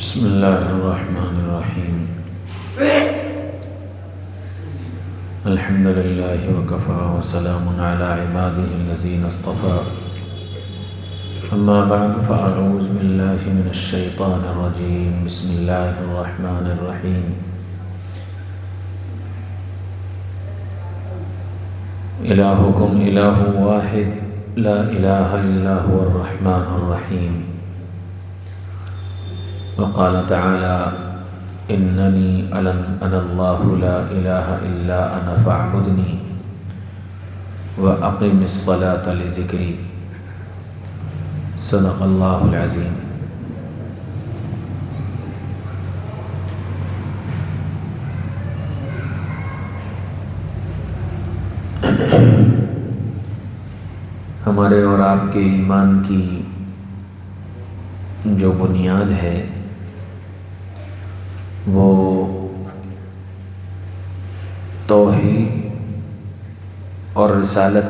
بسم الله الرحمن الرحيم. الحمد لله وكفى وسلام على عباده الذين اصطفى. أما بعد فأعوذ بالله من الشيطان الرجيم. بسم الله الرحمن الرحيم. إلهكم إله واحد لا إله إلا هو الرحمن الرحيم. وقال تعالى إنني أنا الله لا إله إلا أنا فاعبدني وأقم الصلاة لذكري. صدق الله العظيم. ہمارے اور آپ کے ایمان کی جو بنیاد ہے وہ توحید اور رسالت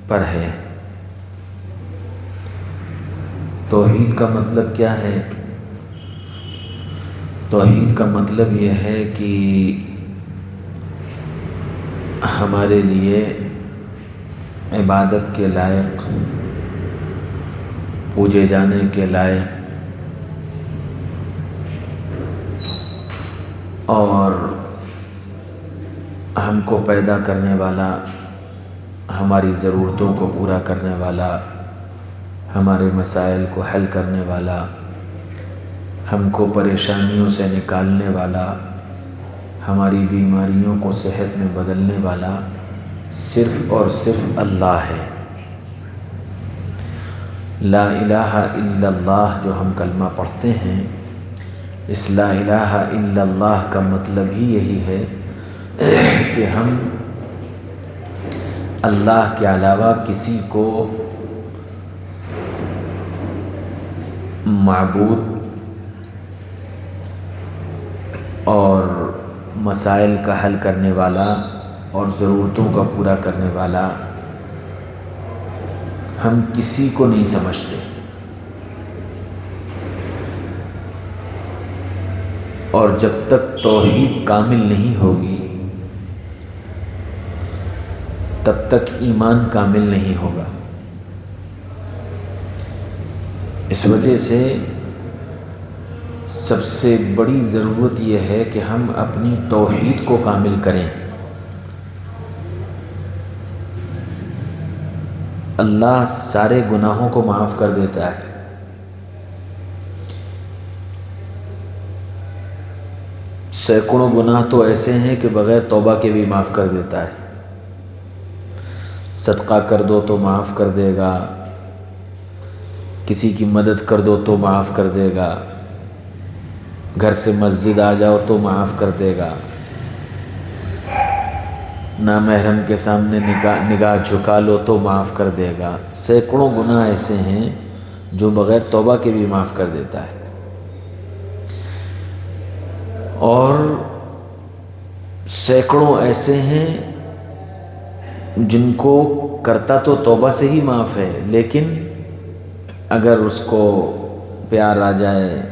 پر ہے۔ توحید کا مطلب کیا ہے؟ توحید کا مطلب یہ ہے کہ ہمارے لیے عبادت کے لائق، پوجے جانے کے لائق اور ہم کو پیدا کرنے والا، ہماری ضرورتوں کو پورا کرنے والا، ہمارے مسائل کو حل کرنے والا، ہم کو پریشانیوں سے نکالنے والا، ہماری بیماریوں کو صحت میں بدلنے والا صرف اور صرف اللہ ہے۔ لا الہ الا اللہ جو ہم کلمہ پڑھتے ہیں، اس لا الہ الا اللہ کا مطلب ہی یہی ہے کہ ہم اللہ کے علاوہ کسی کو معبود اور مسائل کا حل کرنے والا اور ضرورتوں کا پورا کرنے والا ہم کسی کو نہیں سمجھتے، اور جب تک توحید کامل نہیں ہوگی تب تک ایمان کامل نہیں ہوگا۔ اس وجہ سے سب سے بڑی ضرورت یہ ہے کہ ہم اپنی توحید کو کامل کریں۔ اللہ سارے گناہوں کو معاف کر دیتا ہے، سینکڑوں گناہ تو ایسے ہیں کہ بغیر توبہ کے بھی معاف کر دیتا ہے۔ صدقہ کر دو تو معاف کر دے گا، کسی کی مدد کر دو تو معاف کر دے گا، گھر سے مسجد آ جاؤ تو معاف کر دے گا، نامحرم کے سامنے نگاہ جھکا لو تو معاف کر دے گا۔ سینکڑوں گناہ ایسے ہیں جو بغیر توبہ کے بھی معاف کر دیتا ہے، اور سینکڑوں ایسے ہیں جن کو کرتا تو توبہ سے ہی معاف ہے، لیکن اگر اس کو پیار آ جائے،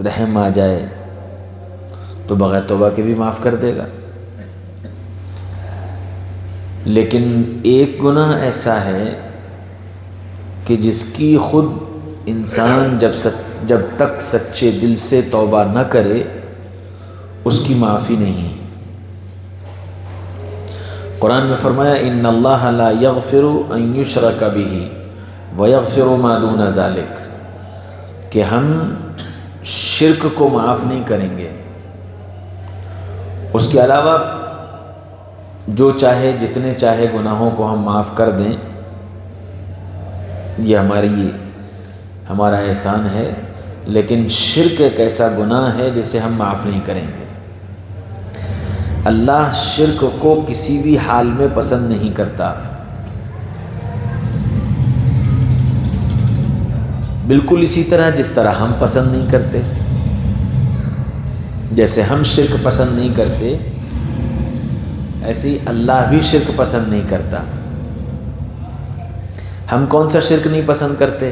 رحم آ جائے تو بغیر توبہ کے بھی معاف کر دے گا۔ لیکن ایک گناہ ایسا ہے کہ جس کی خود انسان جب تک سچے دل سے توبہ نہ کرے اس کی معافی نہیں۔ قرآن میں فرمایا ان اللہ لا یغفر ان یشرک بہ ویغفر ما دون ذلک، کہ ہم شرک کو معاف نہیں کریں گے، اس کے علاوہ جو چاہے جتنے چاہے گناہوں کو ہم معاف کر دیں، یہ ہمارا احسان ہے، لیکن شرک ایک ایسا گناہ ہے جسے ہم معاف نہیں کریں گے۔ اللہ شرک کو کسی بھی حال میں پسند نہیں کرتا، بالکل اسی طرح جس طرح ہم پسند نہیں کرتے، جیسے ہم شرک پسند نہیں کرتے ایسے ہی اللہ بھی شرک پسند نہیں کرتا۔ ہم کون سا شرک نہیں پسند کرتے؟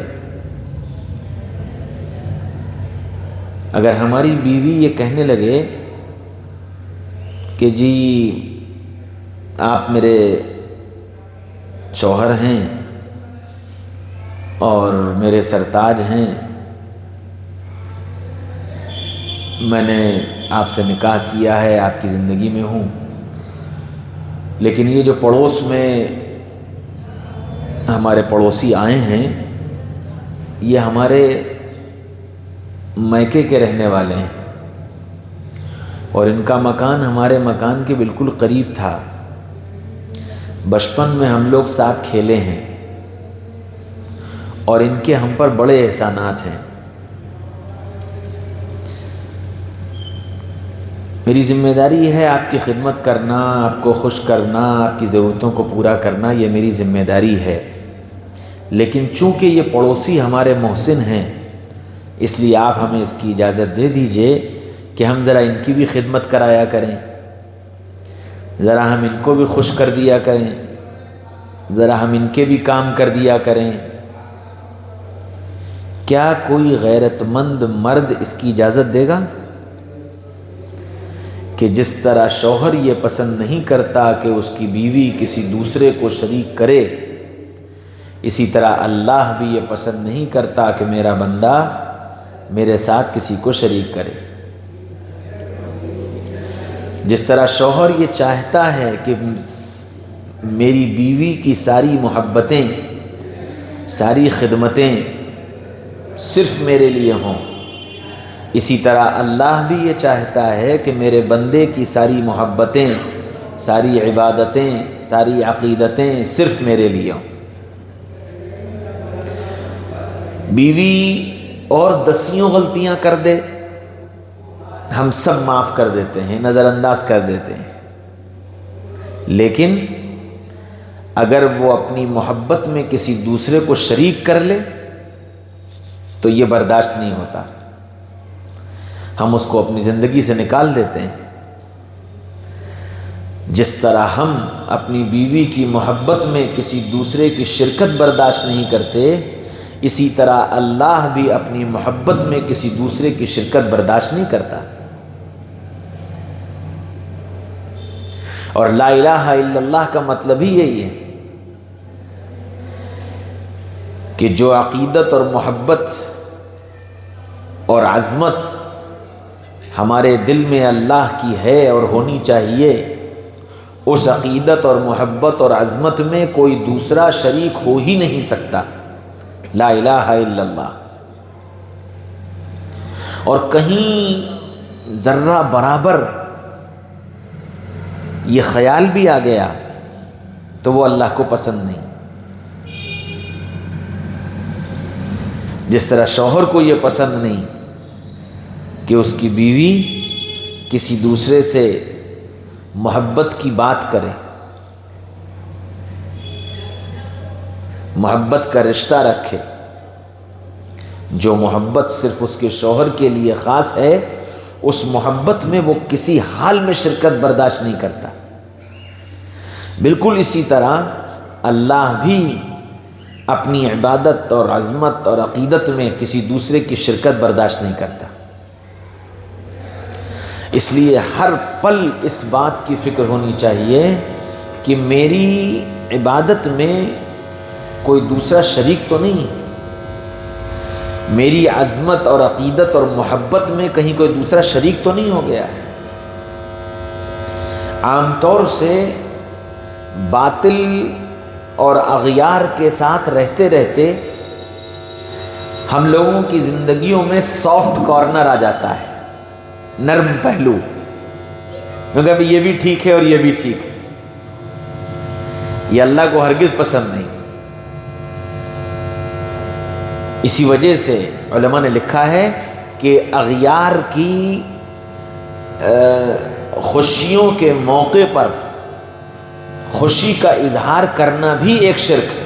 اگر ہماری بیوی یہ کہنے لگے کہ جی آپ میرے شوہر ہیں اور میرے سرتاج ہیں، میں نے آپ سے نکاح کیا ہے، آپ کی زندگی میں ہوں، لیکن یہ جو پڑوس میں ہمارے پڑوسی آئے ہیں یہ ہمارے میکے کے رہنے والے ہیں اور ان کا مکان ہمارے مکان کے بالکل قریب تھا، بچپن میں ہم لوگ ساتھ کھیلے ہیں اور ان کے ہم پر بڑے احسانات ہیں۔ میری ذمہ داری ہے آپ کی خدمت کرنا، آپ کو خوش کرنا، آپ کی ضرورتوں کو پورا کرنا، یہ میری ذمہ داری ہے، لیکن چونکہ یہ پڑوسی ہمارے محسن ہیں اس لیے آپ ہمیں اس کی اجازت دے دیجئے کہ ہم ذرا ان کی بھی خدمت کرایا کریں، ذرا ہم ان کو بھی خوش کر دیا کریں، ذرا ہم ان کے بھی کام کر دیا کریں۔ کیا کوئی غیرت مند مرد اس کی اجازت دے گا کہ جس طرح شوہر یہ پسند نہیں کرتا کہ اس کی بیوی کسی دوسرے کو شریک کرے، اسی طرح اللہ بھی یہ پسند نہیں کرتا کہ میرا بندہ میرے ساتھ کسی کو شریک کرے۔ جس طرح شوہر یہ چاہتا ہے کہ میری بیوی کی ساری محبتیں، ساری خدمتیں صرف میرے لیے ہوں، اسی طرح اللہ بھی یہ چاہتا ہے کہ میرے بندے کی ساری محبتیں، ساری عبادتیں، ساری عقیدتیں صرف میرے لیے ہوں۔ بیوی اور دسیوں غلطیاں کر دے، ہم سب معاف کر دیتے ہیں، نظر انداز کر دیتے ہیں، لیکن اگر وہ اپنی محبت میں کسی دوسرے کو شریک کر لے تو یہ برداشت نہیں ہوتا، ہم اس کو اپنی زندگی سے نکال دیتے ہیں۔ جس طرح ہم اپنی بیوی کی محبت میں کسی دوسرے کی شرکت برداشت نہیں کرتے، اسی طرح اللہ بھی اپنی محبت میں کسی دوسرے کی شرکت برداشت نہیں کرتا۔ اور لا الہ الا اللہ کا مطلب ہی یہی ہے کہ جو عقیدت اور محبت اور عظمت ہمارے دل میں اللہ کی ہے اور ہونی چاہیے، اس عقیدت اور محبت اور عظمت میں کوئی دوسرا شریک ہو ہی نہیں سکتا۔ لا الہ الا اللہ۔ اور کہیں ذرہ برابر یہ خیال بھی آ گیا تو وہ اللہ کو پسند نہیں۔ جس طرح شوہر کو یہ پسند نہیں کہ اس کی بیوی کسی دوسرے سے محبت کی بات کرے، محبت کا رشتہ رکھے، جو محبت صرف اس کے شوہر کے لیے خاص ہے، اس محبت میں وہ کسی حال میں شرکت برداشت نہیں کرتا۔ بالکل اسی طرح اللہ بھی اپنی عبادت اور عظمت اور عقیدت میں کسی دوسرے کی شرکت برداشت نہیں کرتا۔ اس لیے ہر پل اس بات کی فکر ہونی چاہیے کہ میری عبادت میں کوئی دوسرا شریک تو نہیں، میری عظمت اور عقیدت اور محبت میں کہیں کوئی دوسرا شریک تو نہیں ہو گیا۔ عام طور سے باطل اور اغیار کے ساتھ رہتے رہتے ہم لوگوں کی زندگیوں میں سافٹ کارنر آ جاتا ہے، نرم پہلو، کیونکہ یہ بھی ٹھیک ہے اور یہ بھی ٹھیک ہے۔ یہ اللہ کو ہرگز پسند نہیں۔ اسی وجہ سے علماء نے لکھا ہے کہ اغیار کی خوشیوں کے موقع پر خوشی کا اظہار کرنا بھی ایک شرک ہے۔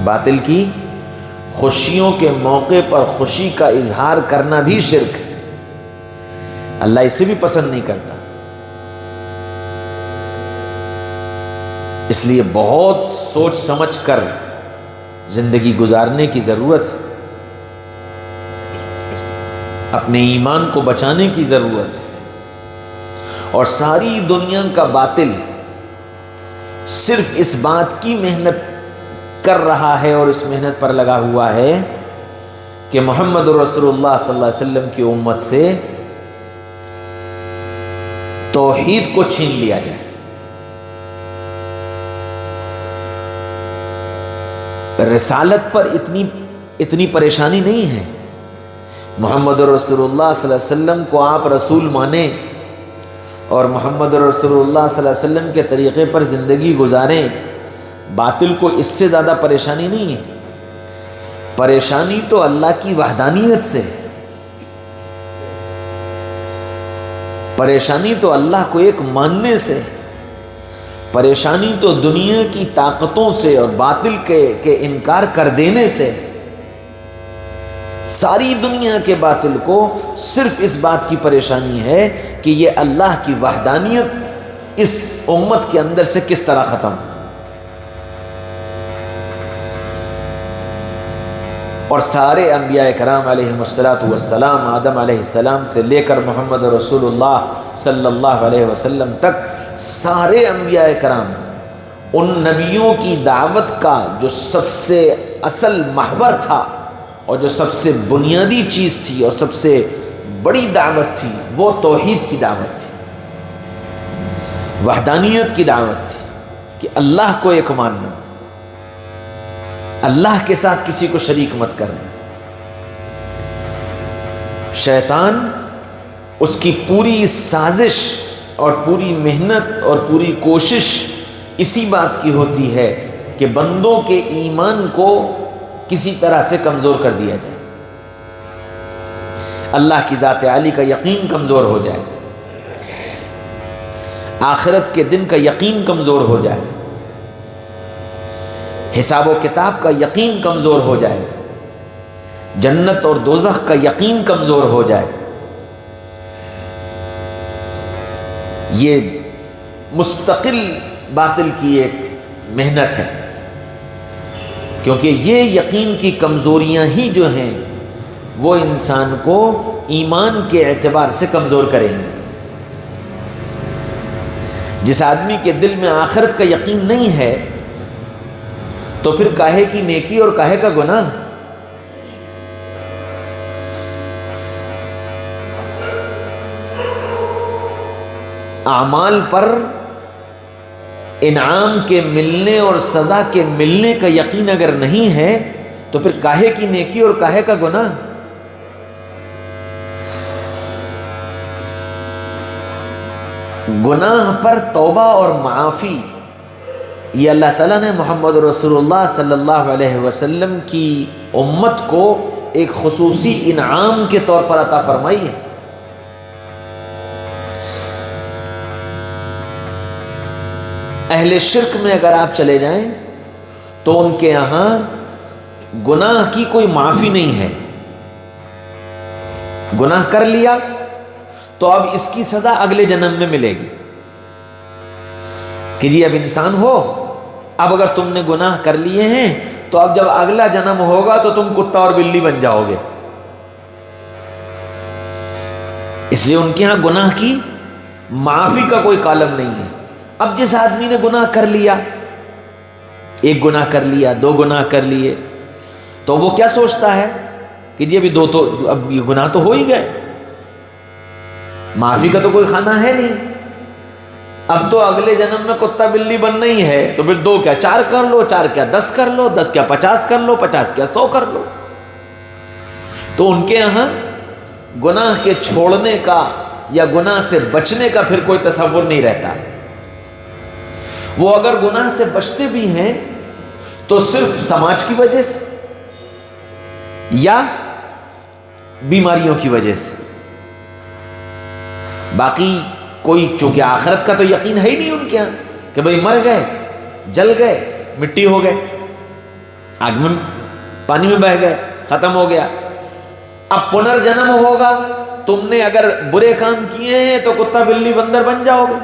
باطل کی خوشیوں کے موقع پر خوشی کا اظہار کرنا بھی شرک ہے، اللہ اسے بھی پسند نہیں کرتا۔ اس لیے بہت سوچ سمجھ کر زندگی گزارنے کی ضرورت ہے۔ اپنے ایمان کو بچانے کی ضرورت ہے، اور ساری دنیا کا باطل صرف اس بات کی محنت کر رہا ہے اور اس محنت پر لگا ہوا ہے کہ محمد رسول اللہ صلی اللہ علیہ وسلم کی امت سے توحید کو چھین لیا جائے۔ رسالت پر اتنی پریشانی نہیں ہے۔ محمد رسول اللہ صلی اللہ علیہ وسلم کو آپ رسول مانیں اور محمد رسول اللہ صلی اللہ علیہ وسلم کے طریقے پر زندگی گزاریں، باطل کو اس سے زیادہ پریشانی نہیں ہے۔ پریشانی تو اللہ کی وحدانیت سے، پریشانی تو اللہ کو ایک ماننے سے، پریشانی تو دنیا کی طاقتوں سے اور باطل کے انکار کر دینے سے۔ ساری دنیا کے باطل کو صرف اس بات کی پریشانی ہے کہ یہ اللہ کی وحدانیت اس امت کے اندر سے کس طرح ختم۔ اور سارے انبیاء کرام علیہم السلام، آدم علیہ السلام سے لے کر محمد رسول اللہ صلی اللہ علیہ وسلم تک، سارے انبیاء کرام ان نبیوں کی دعوت کا جو سب سے اصل محور تھا اور جو سب سے بنیادی چیز تھی اور سب سے بڑی دعوت تھی، وہ توحید کی دعوت تھی، وحدانیت کی دعوت تھی، کہ اللہ کو ایک ماننا، اللہ کے ساتھ کسی کو شریک مت کرنا۔ شیطان اس کی پوری سازش اور پوری محنت اور پوری کوشش اسی بات کی ہوتی ہے کہ بندوں کے ایمان کو کسی طرح سے کمزور کر دیا جائے، اللہ کی ذات عالی کا یقین کمزور ہو جائے، آخرت کے دن کا یقین کمزور ہو جائے، حساب و کتاب کا یقین کمزور ہو جائے، جنت اور دوزخ کا یقین کمزور ہو جائے۔ یہ مستقل باطل کی ایک محنت ہے، کیونکہ یہ یقین کی کمزوریاں ہی جو ہیں وہ انسان کو ایمان کے اعتبار سے کمزور کریں گے۔ جس آدمی کے دل میں آخرت کا یقین نہیں ہے تو پھر کاہے کی نیکی اور کاہے کا گناہ۔ اعمال پر انعام کے ملنے اور سزا کے ملنے کا یقین اگر نہیں ہے تو پھر کاہے کی نیکی اور کاہے کا گناہ۔ گناہ پر توبہ اور معافی یہ اللہ تعالیٰ نے محمد رسول اللہ صلی اللہ علیہ وسلم کی امت کو ایک خصوصی انعام کے طور پر عطا فرمائی ہے۔ اہل شرک میں اگر آپ چلے جائیں تو ان کے یہاں گناہ کی کوئی معافی نہیں ہے۔ گناہ کر لیا تو اب اس کی سزا اگلے جنم میں ملے گی کہ جی اب انسان ہو، اب اگر تم نے گناہ کر لیے ہیں تو اب جب اگلا جنم ہوگا تو تم کتا اور بلی بن جاؤ گے۔ اس لیے ان کے ہاں گناہ کی معافی کا کوئی کالم نہیں ہے۔ اب جس آدمی نے گناہ کر لیا، ایک گناہ کر لیا، دو گناہ کر لیے، تو وہ کیا سوچتا ہے کہ جی اب یہ گناہ تو ہو ہی گئے، معافی کا تو کوئی خانہ ہے نہیں، اب تو اگلے جنم میں کتا بلی بننا ہی ہے، تو پھر 2 کیا 4 کر لو، 4 کیا 10 کر لو، 10 کیا 50 کر لو، 50 کیا 100 کر لو۔ تو ان کے یہاں گناہ کے چھوڑنے کا یا گناہ سے بچنے کا پھر کوئی تصور نہیں رہتا۔ وہ اگر گناہ سے بچتے بھی ہیں تو صرف سماج کی وجہ سے یا بیماریوں کی وجہ سے، باقی کوئی، چونکہ آخرت کا تو یقین ہے ہی نہیں ان کے یہاں کہ بھئی مر گئے، جل گئے، مٹی ہو گئے، آگ میں پانی میں بہہ گئے، ختم ہو گیا۔ اب پنرجنم ہوگا، تم نے اگر برے کام کیے ہیں تو کتا بلی بندر بن جاؤ گے،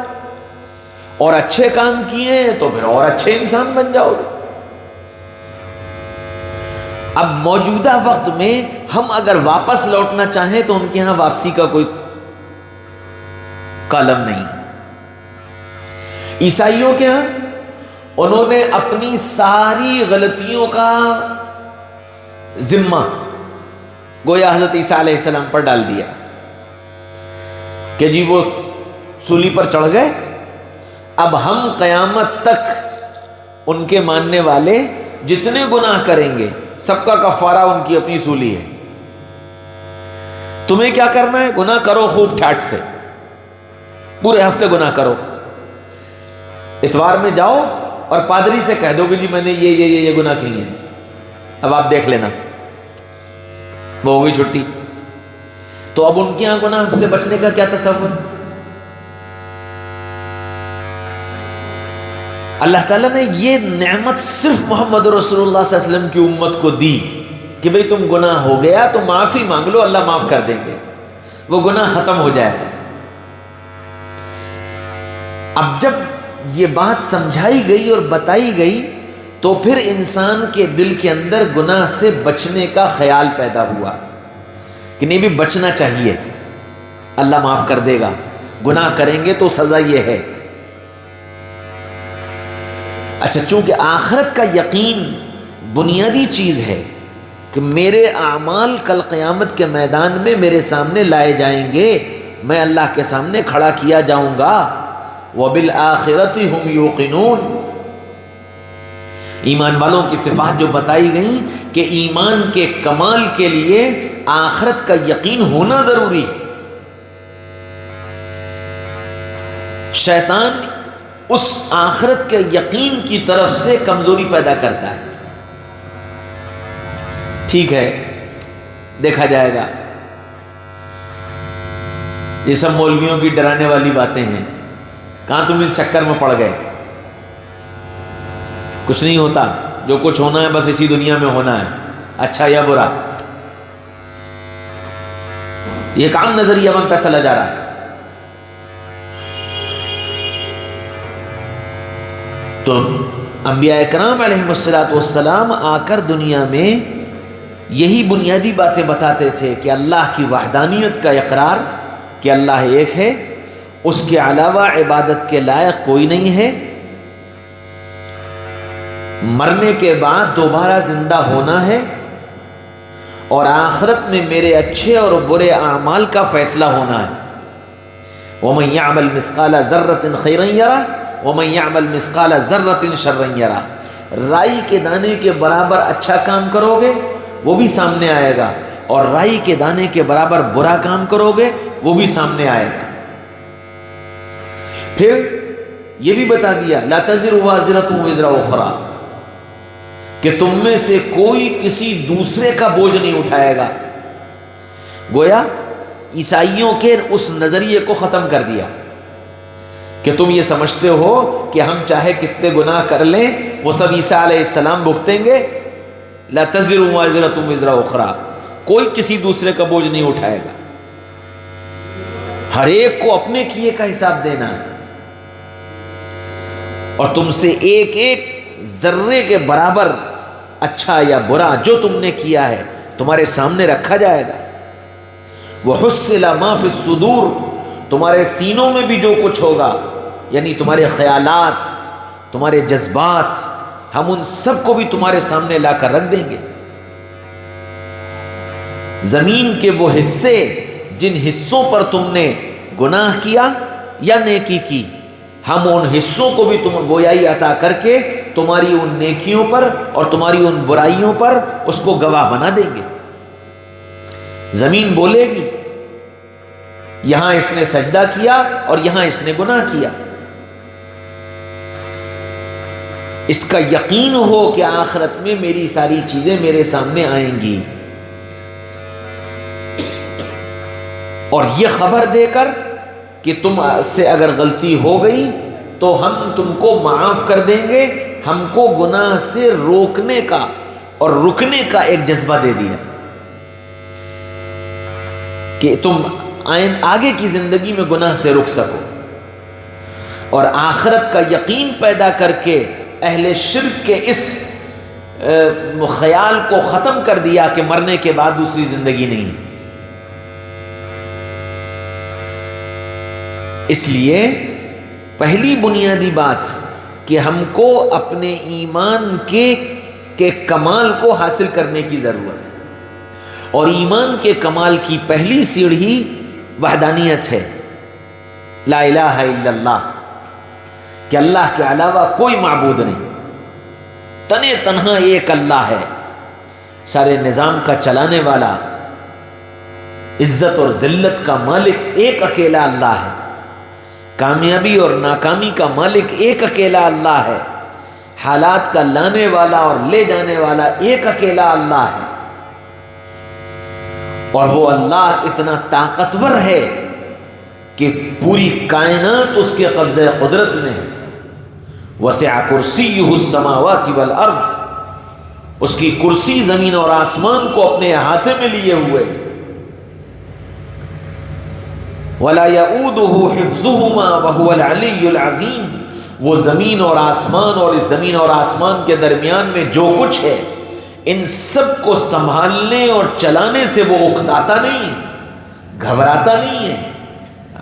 اور اچھے کام کیے ہیں تو پھر اور اچھے انسان بن جاؤ گے۔ اب موجودہ وقت میں ہم اگر واپس لوٹنا چاہیں تو ان کے ہاں واپسی کا کوئی کالم نہیں. عیسائیوں کے ہاں انہوں نے اپنی ساری غلطیوں کا ذمہ گویا حضرت عیسیٰ علیہ السلام پر ڈال دیا کہ جی وہ سولی پر چڑھ گئے، اب ہم قیامت تک ان کے ماننے والے جتنے گناہ کریں گے سب کا کفارہ ان کی اپنی سولی ہے. تمہیں کیا کرنا ہے؟ گناہ کرو خوب ٹھاٹ سے، پورے ہفتے گناہ کرو، اتوار میں جاؤ اور پادری سے کہہ دو کہ جی میں نے یہ گناہ کیے ہیں، اب آپ دیکھ لینا، وہ ہوگی چھٹی. تو اب ان کے یہاں گناہ سے بچنے کا کیا تصور؟ اللہ تعالیٰ نے یہ نعمت صرف محمد رسول اللہ صلی اللہ علیہ وسلم کی امت کو دی کہ بھئی تم گناہ ہو گیا تو معافی مانگ لو، اللہ معاف کر دیں گے، وہ گناہ ختم ہو جائے. اب جب یہ بات سمجھائی گئی اور بتائی گئی تو پھر انسان کے دل کے اندر گناہ سے بچنے کا خیال پیدا ہوا کہ نہیں بھی بچنا چاہیے، اللہ معاف کر دے گا، گناہ کریں گے تو سزا یہ ہے. اچھا، چونکہ آخرت کا یقین بنیادی چیز ہے کہ میرے اعمال کل قیامت کے میدان میں میرے سامنے لائے جائیں گے، میں اللہ کے سامنے کھڑا کیا جاؤں گا. وَبِالْآخِرَةِ هُمْ يُوقِنُونَ. ایمان والوں کی صفات جو بتائی گئیں کہ ایمان کے کمال کے لیے آخرت کا یقین ہونا ضروری. شیطان اس آخرت کے یقین کی طرف سے کمزوری پیدا کرتا ہے. ٹھیک ہے، دیکھا جائے گا، یہ سب مولویوں کی ڈرانے والی باتیں ہیں، کہاں تم اس چکر میں پڑ گئے، کچھ نہیں ہوتا، جو کچھ ہونا ہے بس اسی دنیا میں ہونا ہے، اچھا یا برا. یہ کام نظریہ بنتا چلا جا رہا ہے. تو انبیاء اکرام علیہ السلام آ کر دنیا میں یہی بنیادی باتیں بتاتے تھے کہ اللہ کی وحدانیت کا اقرار کہ اللہ ایک ہے، اس کے علاوہ عبادت کے لائق کوئی نہیں ہے، مرنے کے بعد دوبارہ زندہ ہونا ہے، اور آخرت میں میرے اچھے اور برے اعمال کا فیصلہ ہونا ہے. وَمَن يَعْمَلْ مِثْقَالَ ذَرَّةٍ خَيْرًا يَرَهُ وَمَن يَعْمَلْ مِثْقَالَ ذَرَّةٍ شَرًّا يَرَهُ. رائی کے دانے کے برابر اچھا کام کرو گے وہ بھی سامنے آئے گا، اور رائی کے دانے کے برابر برا کام کرو گے وہ بھی سامنے آئے گا. پھر یہ بھی بتا دیا لَا تَزِرُ وَازِرَةٌ وِزْرَ أُخْرَىٰ، کہ تم میں سے کوئی کسی دوسرے کا بوجھ نہیں اٹھائے گا. گویا عیسائیوں کے اس نظریے کو ختم کر دیا کہ تم یہ سمجھتے ہو کہ ہم چاہے کتنے گناہ کر لیں وہ سب عیسیٰ علیہ السلام بھگتیں گے. لا تزر وازرۃ وزر اخرى، کوئی کسی دوسرے کا بوجھ نہیں اٹھائے گا، ہر ایک کو اپنے کیے کا حساب دینا ہے، اور تم سے ایک ایک ذرے کے برابر اچھا یا برا جو تم نے کیا ہے تمہارے سامنے رکھا جائے گا. وحصل ما فی الصدور، تمہارے سینوں میں بھی جو کچھ ہوگا، یعنی تمہارے خیالات، تمہارے جذبات، ہم ان سب کو بھی تمہارے سامنے لا کر رکھ دیں گے. زمین کے وہ حصے جن حصوں پر تم نے گناہ کیا یا نیکی کی، ہم ان حصوں کو بھی تم گویائی عطا کر کے تمہاری ان نیکیوں پر اور تمہاری ان برائیوں پر اس کو گواہ بنا دیں گے. زمین بولے گی یہاں اس نے سجدہ کیا اور یہاں اس نے گناہ کیا. اس کا یقین ہو کہ آخرت میں میری ساری چیزیں میرے سامنے آئیں گی، اور یہ خبر دے کر کہ تم سے اگر غلطی ہو گئی تو ہم تم کو معاف کر دیں گے. ہم کو گناہ سے روکنے کا اور رکنے کا ایک جذبہ دے دیا کہ تم آگے کی زندگی میں گناہ سے رک سکو، اور آخرت کا یقین پیدا کر کے اہل شرک کے اس خیال کو ختم کر دیا کہ مرنے کے بعد دوسری زندگی نہیں. اس لیے پہلی بنیادی بات کہ ہم کو اپنے ایمان کے کمال کو حاصل کرنے کی ضرورت ہے، اور ایمان کے کمال کی پہلی سیڑھی وحدانیت ہے، لا الہ الا اللہ، کہ اللہ کے علاوہ کوئی معبود نہیں، تنے تنہا ایک اللہ ہے، سارے نظام کا چلانے والا، عزت اور ذلت کا مالک ایک اکیلا اللہ ہے، کامیابی اور ناکامی کا مالک ایک اکیلا اللہ ہے، حالات کا لانے والا اور لے جانے والا ایک اکیلا اللہ ہے. اور وہ اللہ اتنا طاقتور ہے کہ پوری کائنات اس کے قبضہ قدرت میں ہے. وسع کرسیہ السماوات والارض، اس کی کرسی زمین اور آسمان کو اپنے احاطے میں لیے ہوئے. ولا يؤوده حفظهما وهو العلی العظیم، وہ زمین اور آسمان اور اس زمین اور آسمان کے درمیان میں جو کچھ ہے ان سب کو سنبھالنے اور چلانے سے وہ اکتاتا نہیں ہے، گھبراتا نہیں ہے،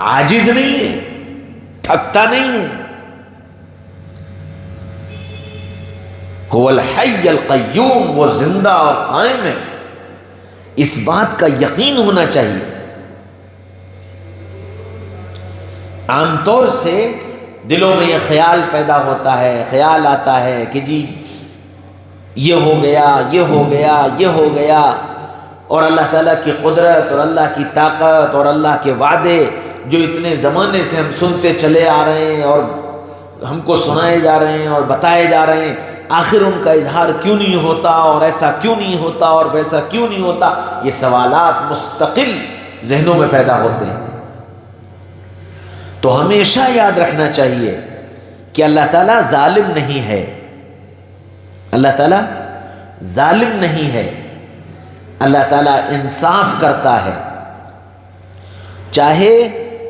عاجز نہیں ہے، تھکتا نہیں ہے. هو الحی القیوم، وہ زندہ اور قائم ہے. اس بات کا یقین ہونا چاہیے. عام طور سے دلوں میں یہ خیال پیدا ہوتا ہے، خیال آتا ہے کہ جی یہ ہو گیا، یہ ہو گیا، یہ ہو گیا، اور اللہ تعالیٰ کی قدرت اور اللہ کی طاقت اور اللہ کے وعدے جو اتنے زمانے سے ہم سنتے چلے آ رہے ہیں اور ہم کو سنائے جا رہے ہیں اور بتائے جا رہے ہیں، آخر ان کا اظہار کیوں نہیں ہوتا، اور ایسا کیوں نہیں ہوتا، اور ویسا کیوں نہیں ہوتا. یہ سوالات مستقل ذہنوں میں پیدا ہوتے ہیں. تو ہمیشہ یاد رکھنا چاہیے کہ اللہ تعالیٰ ظالم نہیں ہے، اللہ تعالیٰ ظالم نہیں ہے، اللہ تعالیٰ انصاف کرتا ہے، چاہے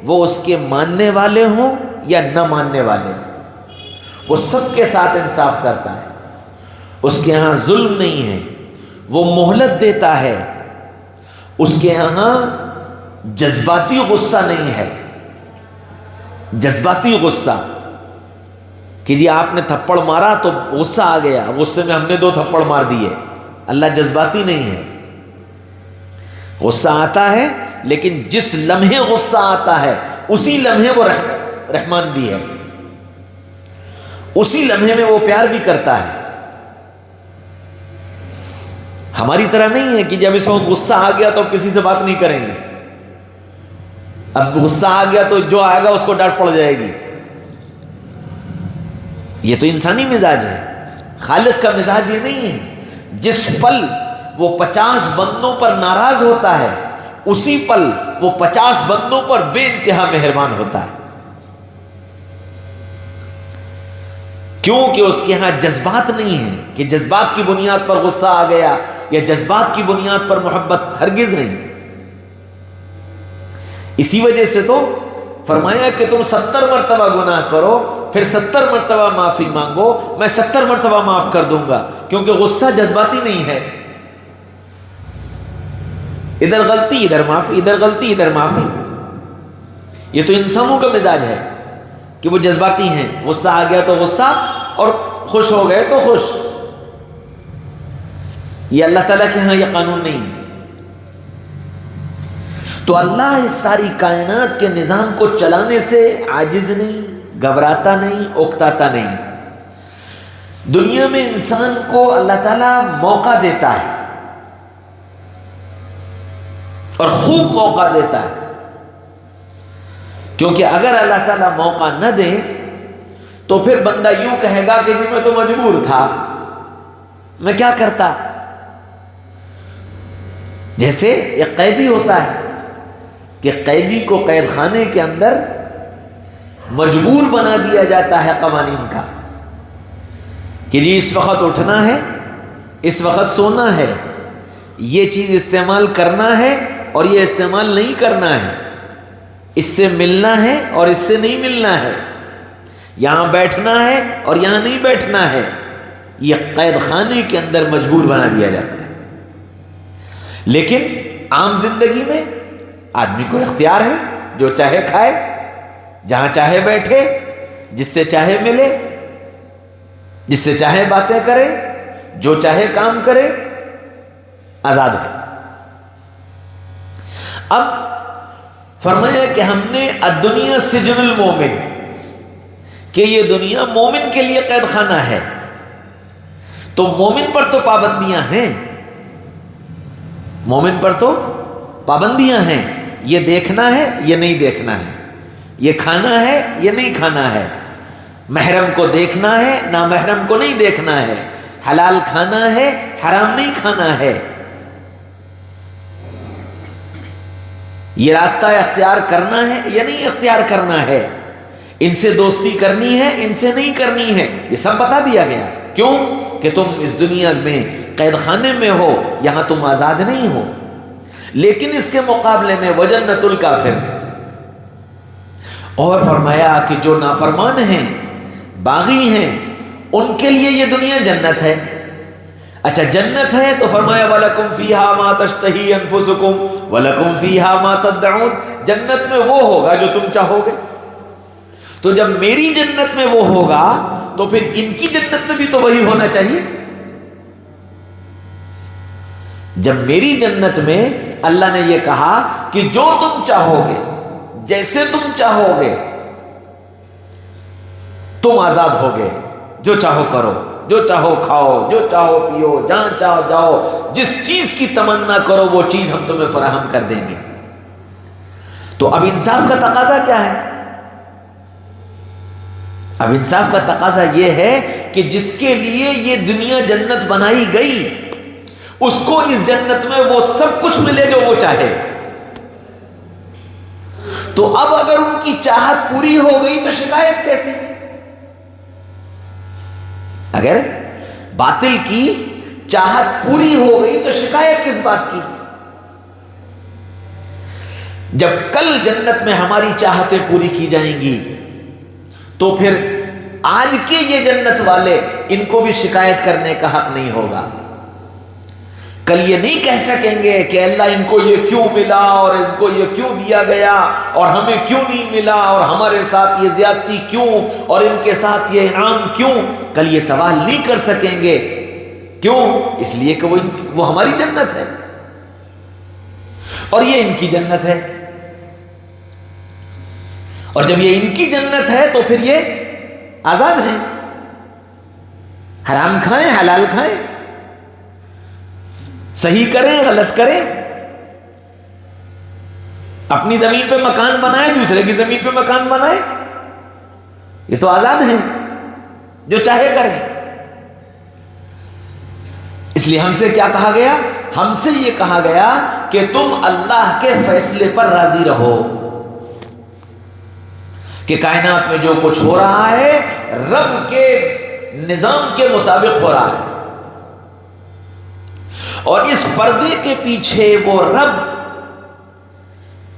وہ اس کے ماننے والے ہوں یا نہ ماننے والے ہوں، وہ سب کے ساتھ انصاف کرتا ہے. اس کے ہاں ظلم نہیں ہے، وہ مہلت دیتا ہے. اس کے ہاں جذباتی غصہ نہیں ہے، جذباتی غصہ کہ جی آپ نے تھپڑ مارا تو غصہ آ گیا، غصے میں ہم نے 2 تھپڑ مار دیے. اللہ جذباتی نہیں ہے. غصہ آتا ہے لیکن جس لمحے غصہ آتا ہے اسی لمحے وہ رحمان بھی ہے، اسی لمحے میں وہ پیار بھی کرتا ہے. ہماری طرح نہیں ہے کہ جب اس وقت غصہ آ گیا تو کسی سے بات نہیں کریں گے، اب غصہ آ گیا تو جو آئے گا اس کو ڈانٹ پڑ جائے گی. یہ تو انسانی مزاج ہے، خالق کا مزاج یہ نہیں ہے. جس پل وہ 50 بندوں پر ناراض ہوتا ہے اسی پل وہ 50 بندوں پر بے انتہا مہربان ہوتا ہے. کیونکہ اس کے ہاں جذبات نہیں ہیں کہ جذبات کی بنیاد پر غصہ آ گیا یا جذبات کی بنیاد پر محبت، ہرگز نہیں. اسی وجہ سے تو فرمایا کہ تم 70 مرتبہ گناہ کرو پھر 70 مرتبہ معافی مانگو، میں 70 مرتبہ معاف کر دوں گا، کیونکہ غصہ جذباتی نہیں ہے. ادھر غلطی ادھر معافی، ادھر غلطی ادھر معافی. یہ تو انسانوں کا مزاج ہے کہ وہ جذباتی ہیں، غصہ آ گیا تو غصہ اور خوش ہو گئے تو خوش. یہ اللہ تعالیٰ کے ہاں یہ قانون نہیں. تو اللہ اس ساری کائنات کے نظام کو چلانے سے عاجز نہیں، گھبراتا نہیں، اکتاتا نہیں. دنیا میں انسان کو اللہ تعالیٰ موقع دیتا ہے اور خوب موقع دیتا ہے، کیونکہ اگر اللہ تعالیٰ موقع نہ دے تو پھر بندہ یوں کہے گا کہ جی میں تو مجبور تھا، میں کیا کرتا. جیسے ایک قیدی ہوتا ہے کہ قیدی کو قید خانے کے اندر مجبور بنا دیا جاتا ہے قوانین کا کہ جی اس وقت اٹھنا ہے، اس وقت سونا ہے، یہ چیز استعمال کرنا ہے اور یہ استعمال نہیں کرنا ہے، اس سے ملنا ہے اور اس سے نہیں ملنا ہے، یہاں بیٹھنا ہے اور یہاں نہیں بیٹھنا ہے. یہ قید خانے کے اندر مجبور بنا دیا جاتا ہے۔ لیکن عام زندگی میں آدمی کو اختیار ہے، جو چاہے کھائے، جہاں چاہے بیٹھے، جس سے چاہے ملے، جس سے چاہے باتیں کرے، جو چاہے کام کرے، آزاد ہے۔ اب فرمایا کہ ہم نے الدنیا سجن المومن، کہ یہ دنیا مومن کے لیے قید خانہ ہے، تو مومن پر تو پابندیاں ہیں، مومن پر تو پابندیاں ہیں، یہ دیکھنا ہے، یہ نہیں دیکھنا ہے، یہ کھانا ہے، یہ نہیں کھانا ہے، محرم کو دیکھنا ہے، نامحرم کو نہیں دیکھنا ہے، حلال کھانا ہے، حرام نہیں کھانا ہے، یہ راستہ اختیار کرنا ہے یا نہیں اختیار کرنا ہے، ان سے دوستی کرنی ہے، ان سے نہیں کرنی ہے، یہ سب بتا دیا گیا۔ کیوں؟ کہ تم اس دنیا میں قید خانے میں ہو، یہاں تم آزاد نہیں ہو۔ لیکن اس کے مقابلے میں وجنت الکافر، اور فرمایا کہ جو نافرمان ہیں، باغی ہیں، ان کے لیے یہ دنیا جنت ہے۔ اچھا جنت ہے تو فرمایا وَلَكُمْ فِيهَا مَا تَشْتَهِي أَنفُسُكُمْ وَلَكُمْ فِيهَا مَا تَدَّعُونَ، جنت میں وہ ہوگا جو تم چاہو گے۔ تو جب میری جنت میں وہ ہوگا تو پھر ان کی جنت میں بھی تو وہی ہونا چاہیے۔ جب میری جنت میں اللہ نے یہ کہا کہ جو تم چاہو گے، جیسے تم چاہو گے، تم آزاد ہوگے، جو چاہو کرو، جو چاہو کھاؤ، جو چاہو پیو، جہاں چاہو جاؤ، جس چیز کی تمنا کرو وہ چیز ہم تمہیں فراہم کر دیں گے۔ تو اب انصاف کا تقاضا کیا ہے؟ اب انصاف کا تقاضا یہ ہے کہ جس کے لیے یہ دنیا جنت بنائی گئی، اس کو اس جنت میں وہ سب کچھ ملے جو وہ چاہے۔ تو اب اگر ان کی چاہت پوری ہو گئی تو شکایت کیسی؟ اگر باطل کی چاہت پوری ہو گئی تو شکایت کس بات کی؟ جب کل جنت میں ہماری چاہتیں پوری کی جائیں گی تو پھر آج کے یہ جنت والے، ان کو بھی شکایت کرنے کا حق نہیں ہوگا۔ کل یہ نہیں کہہ سکیں گے کہ اللہ ان کو یہ کیوں ملا اور ان کو یہ کیوں دیا گیا اور ہمیں کیوں نہیں ملا اور ہمارے ساتھ یہ زیادتی کیوں اور ان کے ساتھ یہ انعام کیوں۔ کل یہ سوال نہیں کر سکیں گے۔ کیوں؟ اس لیے کہ وہ ہماری جنت ہے اور یہ ان کی جنت ہے، اور جب یہ ان کی جنت ہے تو پھر یہ آزاد ہیں، حرام کھائیں، حلال کھائیں، صحیح کریں، غلط کریں، اپنی زمین پہ مکان بنائیں، دوسرے کی زمین پہ مکان بنائیں، یہ تو آزاد ہیں، جو چاہے کریں۔ اس لیے ہم سے کیا کہا گیا؟ ہم سے یہ کہا گیا کہ تم اللہ کے فیصلے پر راضی رہو، کہ کائنات میں جو کچھ ہو رہا ہے رب کے نظام کے مطابق ہو رہا ہے، اور اس پردے کے پیچھے وہ رب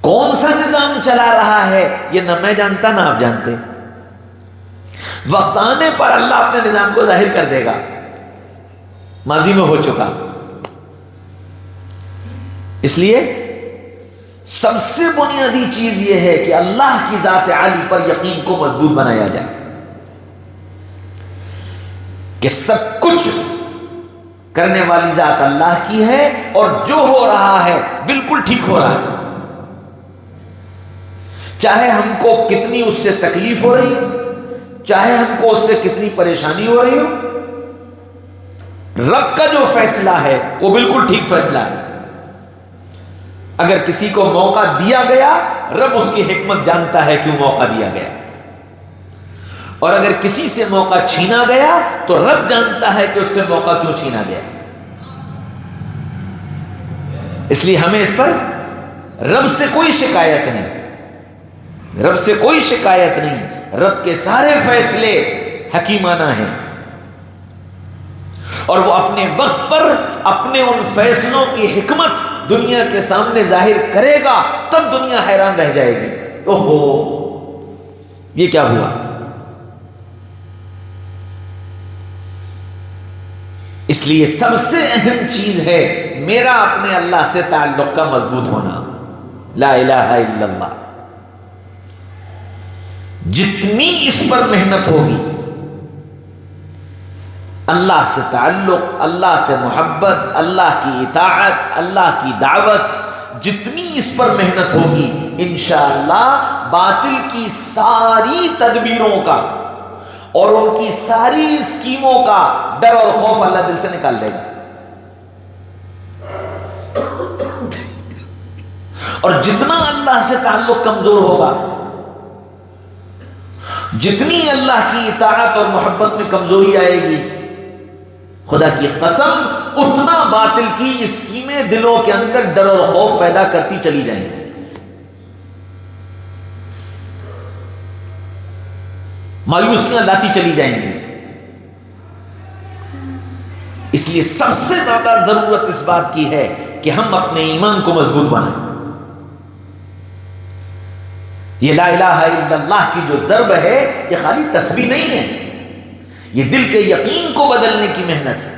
کون سا نظام چلا رہا ہے یہ نہ میں جانتا نہ آپ جانتے۔ وقت آنے پر اللہ اپنے نظام کو ظاہر کر دے گا، ماضی میں ہو چکا۔ اس لیے سب سے بنیادی چیز یہ ہے کہ اللہ کی ذات عالی پر یقین کو مضبوط بنایا جائے کہ سب کچھ کرنے والی ذات اللہ کی ہے اور جو ہو رہا ہے بالکل ٹھیک ہو رہا ہے، چاہے ہم کو کتنی اس سے تکلیف ہو رہی ہو، چاہے ہم کو اس سے کتنی پریشانی ہو رہی ہو، رب کا جو فیصلہ ہے وہ بالکل ٹھیک فیصلہ ہے۔ اگر کسی کو موقع دیا گیا، رب اس کی حکمت جانتا ہے کیوں موقع دیا گیا، اور اگر کسی سے موقع چھینا گیا تو رب جانتا ہے کہ اس سے موقع کیوں چھینا گیا۔ اس لیے ہمیں اس پر رب سے کوئی شکایت نہیں، رب سے کوئی شکایت نہیں۔ رب کے سارے فیصلے حکیمانہ ہیں، اور وہ اپنے وقت پر اپنے ان فیصلوں کی حکمت دنیا کے سامنے ظاہر کرے گا، تب دنیا حیران رہ جائے گی، اوہو یہ کیا ہوا۔ اس لیے سب سے اہم چیز ہے میرا اپنے اللہ سے تعلق کا مضبوط ہونا، لا الہ الا اللہ۔ جتنی اس پر محنت ہوگی، اللہ سے تعلق، اللہ سے محبت، اللہ کی اطاعت، اللہ کی دعوت، جتنی اس پر محنت ہوگی انشاءاللہ باطل کی ساری تدبیروں کا اور ان کی ساری اسکیموں کا ڈر اور خوف اللہ دل سے نکال لے گا۔ اور جتنا اللہ سے تعلق کمزور ہوگا، جتنی اللہ کی اطاعت اور محبت میں کمزوری آئے گی، خدا کی قسم اتنا باطل کی اسکیمیں دلوں کے اندر ڈر اور خوف پیدا کرتی چلی جائیں گی۔ مایوسیاں لاتی چلی جائیں گی۔ اس لیے سب سے زیادہ ضرورت اس بات کی ہے کہ ہم اپنے ایمان کو مضبوط بنائیں۔ یہ لا الہ الا اللہ کی جو ضرب ہے یہ خالی تسبیح نہیں ہے، یہ دل کے یقین کو بدلنے کی محنت ہے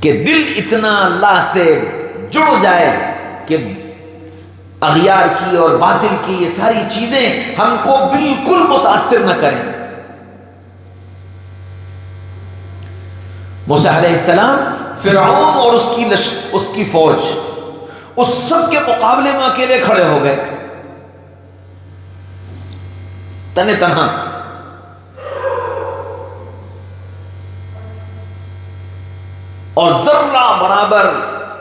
کہ دل اتنا اللہ سے جڑ جائے کہ اغیار کی اور باطل کی یہ ساری چیزیں ہم کو بالکل متاثر نہ کریں۔ موسیٰ علیہ السلام فرعون اور اس کی فوج، اس سب کے مقابلے میں اکیلے کھڑے ہو گئے، تنے تنہا۔ اور ذرہ برابر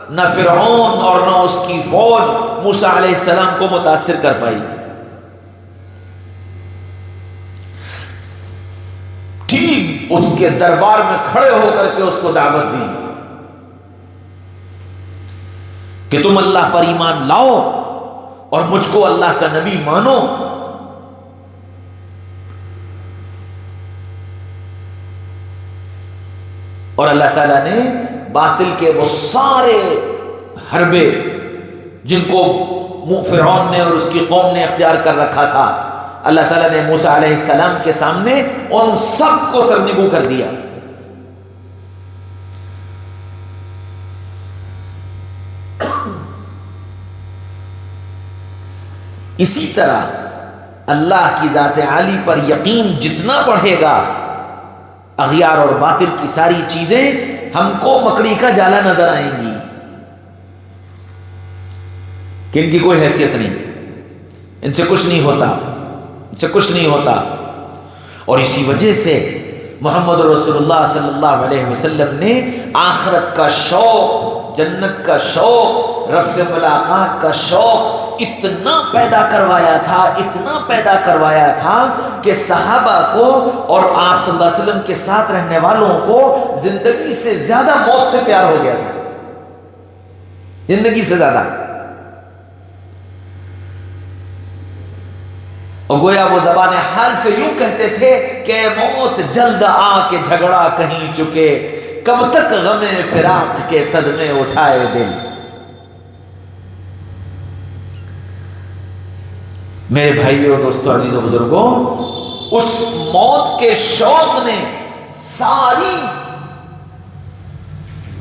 نہ فرعون اور نہ اس کی فوج موسیٰ علیہ السلام کو متاثر کر پائی۔ ٹھیک اس کے دربار میں کھڑے ہو کر کے اس کو دعوت دی کہ تم اللہ پر ایمان لاؤ اور مجھ کو اللہ کا نبی مانو۔ اور اللہ تعالیٰ نے باطل کے وہ سارے حربے جن کو فرعون نے اور اس کی قوم نے اختیار کر رکھا تھا، اللہ تعالیٰ نے موسیٰ علیہ السلام کے سامنے ان سب کو سرنگو کر دیا۔ اسی طرح اللہ کی ذات عالی پر یقین جتنا بڑھے گا، اغیار اور باطل کی ساری چیزیں ہم کو مکڑی کا جالا نظر آئیں گی کہ ان کی کوئی حیثیت نہیں، ان سے کچھ نہیں ہوتا، ان سے کچھ نہیں ہوتا۔ اور اسی وجہ سے محمد رسول اللہ صلی اللہ علیہ وسلم نے آخرت کا شوق، جنت کا شوق، رب سے ملاقات کا شوق اتنا پیدا کروایا تھا، اتنا پیدا کروایا تھا کہ صحابہ کو اور آپ صلی اللہ علیہ وسلم کے ساتھ رہنے والوں کو زندگی سے زیادہ موت سے پیار ہو گیا تھا، زندگی سے زیادہ۔ اور گویا وہ زبان حال سے یوں کہتے تھے کہ موت جلد آ کے جھگڑا کہیں چکے، کب تک غم فراق کے صدمے اٹھائے دل۔ میرے بھائیوں، دوستوں، عزیزوں، بزرگوں، اس موت کے شوق نے ساری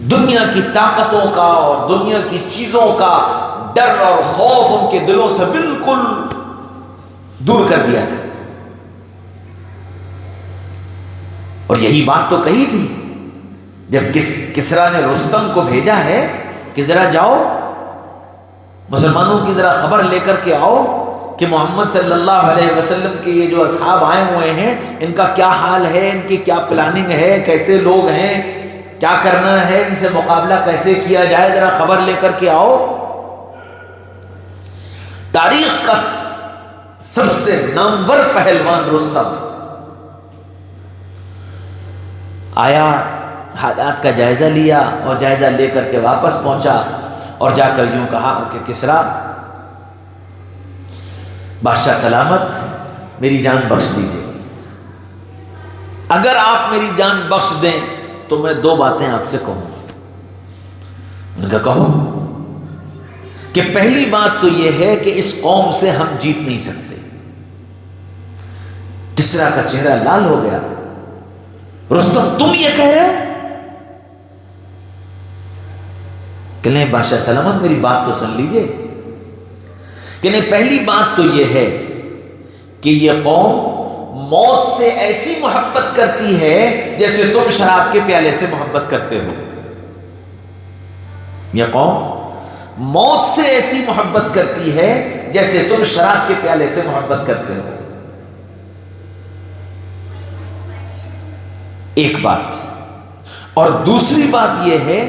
دنیا کی طاقتوں کا اور دنیا کی چیزوں کا ڈر اور خوف ان کے دلوں سے بالکل دور کر دیا تھا۔ اور یہی بات تو کہی تھی جب کسریٰ نے رستم کو بھیجا ہے کہ ذرا جاؤ مسلمانوں کی ذرا خبر لے کر کے آؤ کہ محمد صلی اللہ علیہ وسلم کے یہ جو اصحاب آئے ہوئے ہیں ان کا کیا حال ہے، ان کی کیا پلاننگ ہے، کیسے لوگ ہیں، کیا کرنا ہے، ان سے مقابلہ کیسے کیا جائے، ذرا خبر لے کر کے آؤ۔ تاریخ کا سب سے نامور پہلوان رستم آیا، حالات کا جائزہ لیا اور جائزہ لے کر کے واپس پہنچا اور جا کر یوں کہا کہ کسریٰ، بادشاہ سلامت، میری جان بخش دیجیے، اگر آپ میری جان بخش دیں تو میں دو باتیں آپ سے کہوں۔ ان کا کہو کہ پہلی بات تو یہ ہے کہ اس قوم سے ہم جیت نہیں سکتے۔ کسریٰ کا چہرہ لال ہو گیا رستم تم یہ کہہ رہے ہو؟ کہ نہیں بادشاہ سلامت میری بات تو سن لیجیے، کہ نہیں پہلی بات تو یہ ہے کہ یہ قوم موت سے ایسی محبت کرتی ہے جیسے تم شراب کے پیالے سے محبت کرتے ہو۔ یہ قوم موت سے ایسی محبت کرتی ہے جیسے تم شراب کے پیالے سے محبت کرتے ہو۔ ایک بات، اور دوسری بات یہ ہے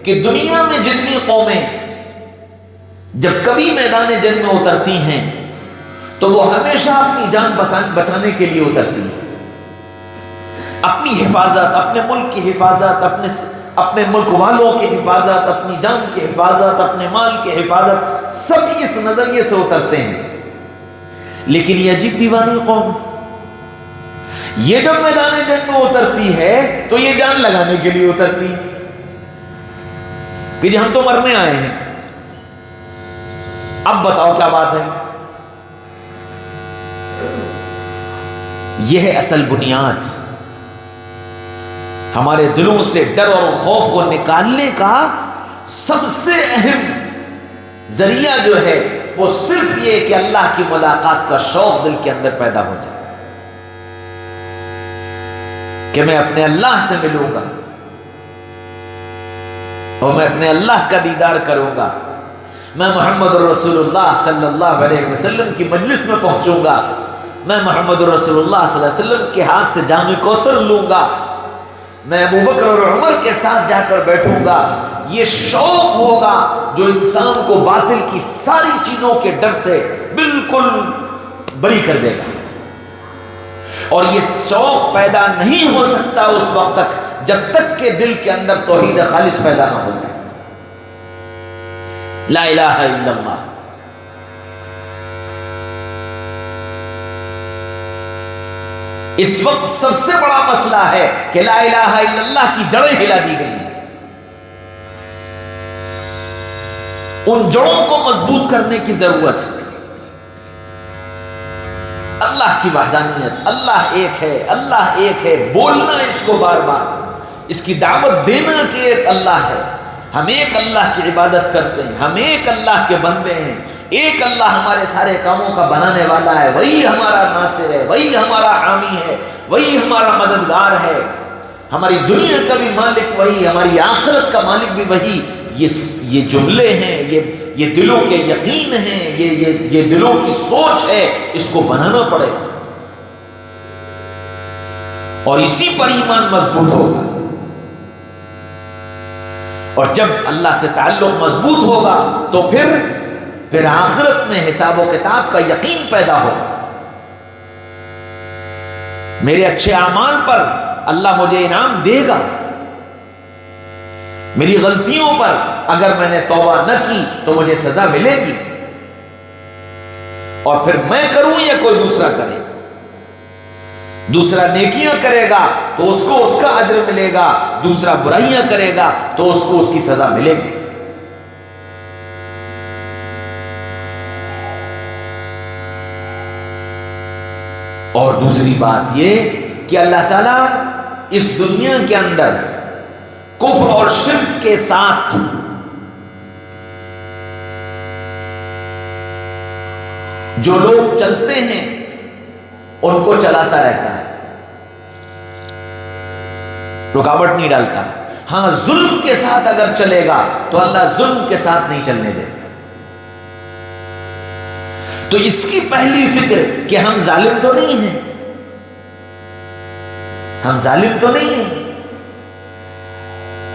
کہ دنیا میں جتنی قومیں جب کبھی میدان جنگ میں اترتی ہیں تو وہ ہمیشہ اپنی جان بچانے کے لیے اترتی ہیں، اپنی حفاظت، اپنے ملک کی حفاظت، اپنے ملک والوں کی حفاظت، اپنی جان کی حفاظت، اپنے مال کی حفاظت، سب اس نظریے سے اترتے ہیں۔ لیکن یہ عجیب دیوانی قوم، یہ جب میدان جنگ میں اترتی ہے تو یہ جان لگانے کے لیے اترتی ہے کہ جی ہم تو مرنے آئے ہیں، اب بتاؤ کیا بات ہے۔ یہ ہے اصل بنیاد، ہمارے دلوں سے ڈر اور خوف کو نکالنے کا سب سے اہم ذریعہ جو ہے وہ صرف یہ کہ اللہ کی ملاقات کا شوق دل کے اندر پیدا ہو جائے کہ میں اپنے اللہ سے ملوں گا اور میں اپنے اللہ کا دیدار کروں گا، میں محمد رسول اللہ صلی اللہ علیہ وسلم کی مجلس میں پہنچوں گا، میں محمد رسول اللہ صلی اللہ علیہ وسلم کے ہاتھ سے جام کوثر لوں گا، میں ابو بکر اور عمر کے ساتھ جا کر بیٹھوں گا۔ یہ شوق ہوگا جو انسان کو باطل کی ساری چیزوں کے ڈر سے بالکل بری کر دے گا، اور یہ شوق پیدا نہیں ہو سکتا اس وقت تک جب تک کہ دل کے اندر توحید خالص پیدا نہ ہو جائے، لا الہ الا اللہ۔ اس وقت سب سے بڑا مسئلہ ہے کہ لا الہ الا اللہ کی جڑیں ہلا دی گئی ہیں، ان جڑوں کو مضبوط کرنے کی ضرورت ہے۔ اللہ کی وحدانیت، اللہ ایک ہے، اللہ ایک ہے، بولنا اس کو بار بار، اس کی دعوت دینا کہ ایک اللہ ہے، ہم ایک اللہ کی عبادت کرتے ہیں، ہم ایک اللہ کے بندے ہیں، ایک اللہ ہمارے سارے کاموں کا بنانے والا ہے، وہی ہمارا ناصر ہے، وہی ہمارا حامی ہے، وہی ہمارا مددگار ہے، ہماری دنیا کا بھی مالک وہی، ہماری آخرت کا مالک بھی وہی۔ یہ جملے ہیں، یہ دلوں کے یقین ہیں، یہ دلوں کی سوچ ہے، اس کو بنانا پڑے اور اسی پر ایمان مضبوط ہوگا، اور جب اللہ سے تعلق مضبوط ہوگا تو پھر آخرت میں حساب و کتاب کا یقین پیدا ہوگا۔ میرے اچھے اعمال پر اللہ مجھے انعام دے گا، میری غلطیوں پر اگر میں نے توبہ نہ کی تو مجھے سزا ملے گی، اور پھر میں کروں یا کوئی دوسرا کرے، دوسرا نیکیاں کرے گا تو اس کو اس کا اجر ملے گا، دوسرا برائیاں کرے گا تو اس کو اس کی سزا ملے گی۔ اور دوسری بات یہ کہ اللہ تعالیٰ اس دنیا کے اندر کفر اور شرک کے ساتھ جو لوگ چلتے ہیں ان کو چلاتا رہتا ہے، رکاوٹ نہیں ڈالتا۔ ہاں ظلم کے ساتھ اگر چلے گا تو اللہ ظلم کے ساتھ نہیں چلنے دیتا۔ تو اس کی پہلی فکر کہ ہم ظالم تو نہیں ہیں، ہم ظالم تو نہیں ہیں،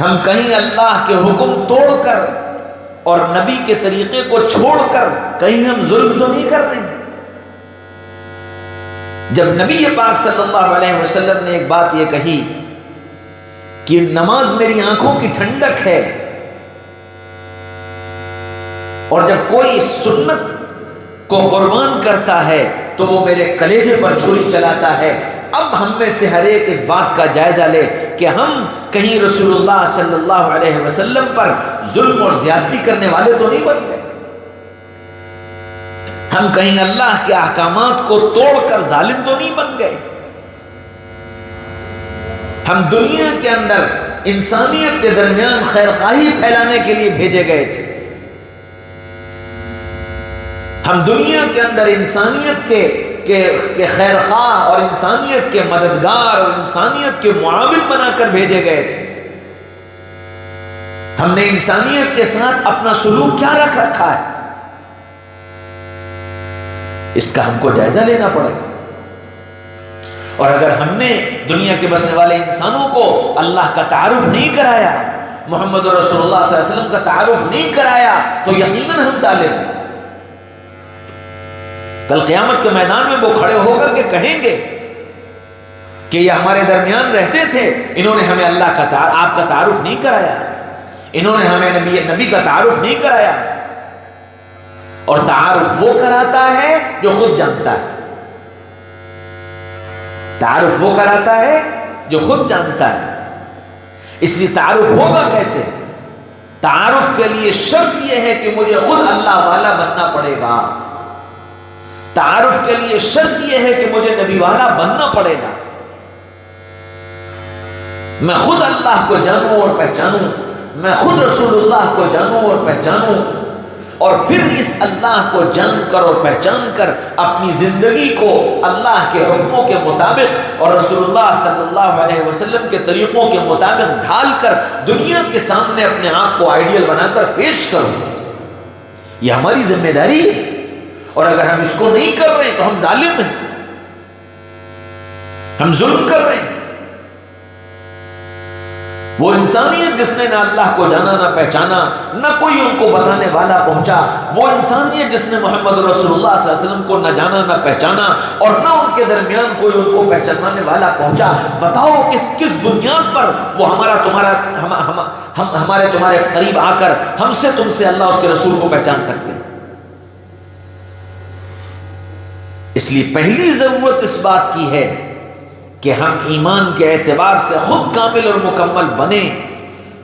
ہم کہیں اللہ کے حکم توڑ کر اور نبی کے طریقے کو چھوڑ کر کہیں ہم ظلم تو نہیں کر رہے ہیں۔ جب نبی پاک صلی اللہ علیہ وسلم نے ایک بات یہ کہی کہ نماز میری آنکھوں کی ٹھنڈک ہے، اور جب کوئی سنت کو قربان کرتا ہے تو وہ میرے کلیجے پر چھری چلاتا ہے، اب ہم میں سے ہر ایک اس بات کا جائزہ لے کہ ہم کہیں رسول اللہ صلی اللہ علیہ وسلم پر ظلم اور زیادتی کرنے والے تو نہیں بن گئے، ہم کہیں اللہ کے احکامات کو توڑ کر ظالم تو نہیں بن گئے۔ ہم دنیا کے اندر انسانیت کے درمیان خیر خواہی پھیلانے کے لیے بھیجے گئے تھے. ہم دنیا کے اندر انسانیت کے خیر خواہ اور انسانیت کے مددگار اور انسانیت کے معاون بنا کر بھیجے گئے تھے. ہم نے انسانیت کے ساتھ اپنا سلوک کیا رکھا ہے، اس کا ہم کو جائزہ لینا پڑے گا. اور اگر ہم نے دنیا کے بسنے والے انسانوں کو اللہ کا تعارف نہیں کرایا، محمد رسول اللہ صلی اللہ علیہ وسلم کا تعارف نہیں کرایا، تو یقیناً ہم ظالم ہیں. کل قیامت کے میدان میں وہ کھڑے ہو کر کے کہیں گے کہ یہ ہمارے درمیان رہتے تھے، انہوں نے ہمیں اللہ کا آپ کا تعارف نہیں کرایا، انہوں نے ہمیں نبی کا تعارف نہیں کرایا. اور تعارف وہ کراتا ہے جو خود جانتا ہے. تعارف وہ کراتا ہے جو خود جانتا ہے. اس لیے تعارف ہوگا کیسے؟ تعارف کے لیے شرط یہ ہے کہ مجھے خود اللہ والا بننا پڑے گا. تعارف کے لیے شرط یہ ہے کہ مجھے نبی والا بننا پڑے گا. میں خود اللہ کو جانوں اور پہچانوں، میں خود رسول اللہ کو جانوں اور پہچانوں، اور پھر اس اللہ کو جان کر اور پہچان کر اپنی زندگی کو اللہ کے حکموں کے مطابق اور رسول اللہ صلی اللہ علیہ وسلم کے طریقوں کے مطابق ڈھال کر دنیا کے سامنے اپنے آپ کو آئیڈیل بنا کر پیش کروں. یہ ہماری ذمہ داری ہے. اور اگر ہم اس کو نہیں کر رہے تو ہم ظالم ہیں، ہم ظلم کر رہے ہیں. وہ انسانیت جس نے نہ اللہ کو جانا نہ پہچانا، نہ کوئی ان کو بتانے والا پہنچا، وہ انسانیت جس نے محمد رسول اللہ صلی اللہ علیہ وسلم کو نہ جانا نہ پہچانا، اور نہ ان کے درمیان کوئی ان کو پہچاننے والا پہنچا، بتاؤ کس بنیاد پر وہ ہمارے تمہارے قریب آ کر ہم سے تم سے اللہ اس کے رسول کو پہچان سکتے ہیں. اس لیے پہلی ضرورت اس بات کی ہے کہ ہم ایمان کے اعتبار سے خود کامل اور مکمل بنے،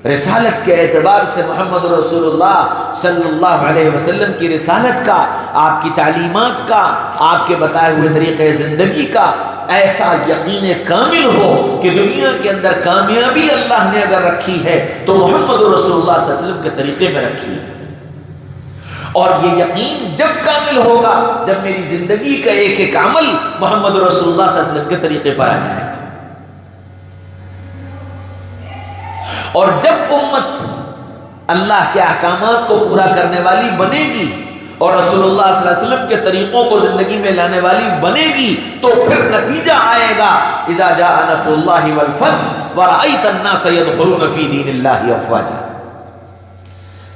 رسالت کے اعتبار سے محمد رسول اللہ صلی اللہ علیہ وسلم کی رسالت کا، آپ کی تعلیمات کا، آپ کے بتائے ہوئے طریقے زندگی کا ایسا یقین کامل ہو کہ دنیا کے اندر کامیابی اللہ نے اگر رکھی ہے تو محمد رسول اللہ صلی اللہ علیہ وسلم کے طریقے میں رکھی ہے. اور یہ یقین جب کامل ہوگا جب میری زندگی کا ایک ایک عمل محمد رسول اللہ صلی اللہ علیہ وسلم کے طریقے پر آ جائے. اور جب امت اللہ کے احکامات کو پورا کرنے والی بنے گی اور رسول اللہ صلی اللہ علیہ وسلم کے طریقوں کو زندگی میں لانے والی بنے گی تو پھر نتیجہ آئے گا اذا جاء نصر اللہ والفتح ورأیت الناس يدخلون فی دین اللہ افواجا.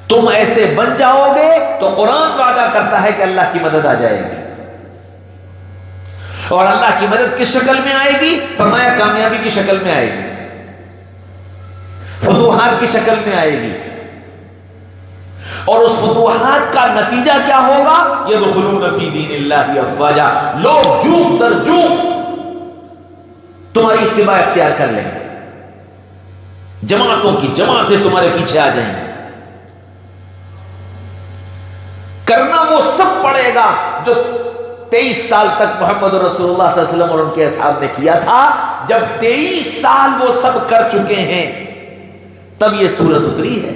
تم ایسے بن جاؤ گے تو قرآن وعدہ کرتا ہے کہ اللہ کی مدد آ جائے گی. اور اللہ کی مدد کس شکل میں آئے گی؟ فرمایا کامیابی کی شکل میں آئے گی، فتوحات کی شکل میں آئے گی. اور اس فتوحات کا نتیجہ کیا ہوگا؟ یدخلون فی دین اللہ افواجا. لوگ جوق در جوق تمہاری اتباع اختیار کر لیں گے، جماعتوں کی جماعتیں تمہارے پیچھے آ جائیں گے. کرنا وہ سب پڑے گا جو 23 سال تک محمد رسول اللہ صلی اللہ علیہ وسلم اور ان کے اصحاب نے کیا تھا. جب 23 سال وہ سب کر چکے ہیں تب یہ سورت اتری ہے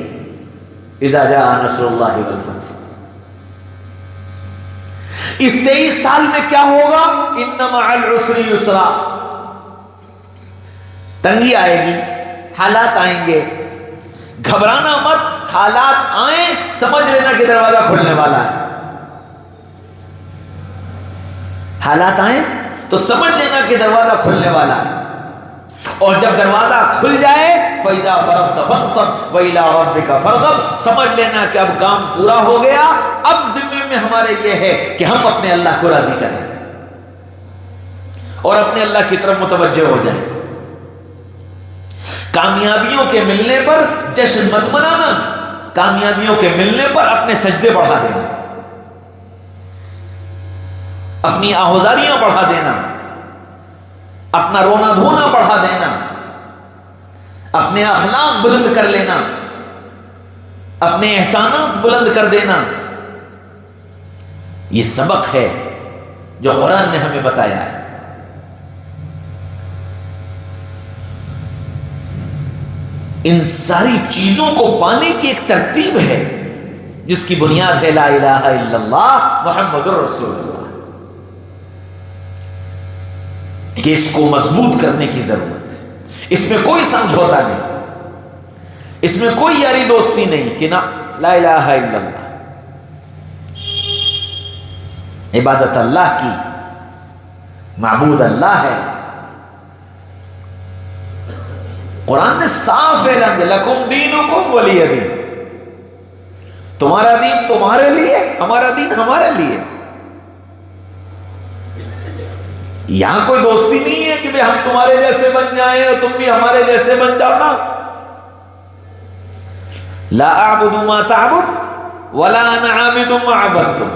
اذا جاء نصر اللہ والفتح. اس 23 سال میں کیا ہوگا؟ ان مع العسر یسرا. تنگی آئے گی، حالات آئیں گے، گھبرانا مت. حالات آئیں سمجھ لینا کہ دروازہ کھلنے والا ہے. حالات آئیں تو سمجھ لینا کہ دروازہ کھلنے والا ہے. اور جب دروازہ کھل جائے فَإِذَا فَرَغْتَ فَانصَبْ وَإِلَىٰ رَبِّكَ فَارْغَب. سمجھ لینا کہ اب کام پورا ہو گیا. اب ذمے میں ہمارے یہ ہے کہ ہم اپنے اللہ کو راضی کریں اور اپنے اللہ کی طرف متوجہ ہو جائیں. کامیابیوں کے ملنے پر جشن مت منانا، کامیابیوں کے ملنے پر اپنے سجدے بڑھا دینا، اپنی آہوزاریاں بڑھا دینا، اپنا رونا دھونا بڑھا دینا، اپنے اخلاق بلند کر لینا، اپنے احسانات بلند کر دینا. یہ سبق ہے جو قرآن نے ہمیں بتایا ہے. ان ساری چیزوں کو پانے کی ایک ترتیب ہے جس کی بنیاد ہے لا الہ الا اللہ محمد الرسول اللہ، کہ اس کو مضبوط کرنے کی ضرورت ہے۔ اس میں کوئی سمجھوتا نہیں، اس میں کوئی یاری دوستی نہیں کہ نا لا الہ الا اللہ، عبادت اللہ کی، معبود اللہ ہے۔ قرآن نے صاف اعلان کیا لکم دینکم ولی دین، تمہارا دین تمہارے لیے، ہمارا دین ہمارے لیے۔ یہاں کوئی دوستی نہیں ہے کہ ہم تمہارے جیسے بن جائیں اور تم بھی ہمارے جیسے بن جاؤ نا۔ لا اعبد ما تعبد ولا انا عابد ما عبدتم،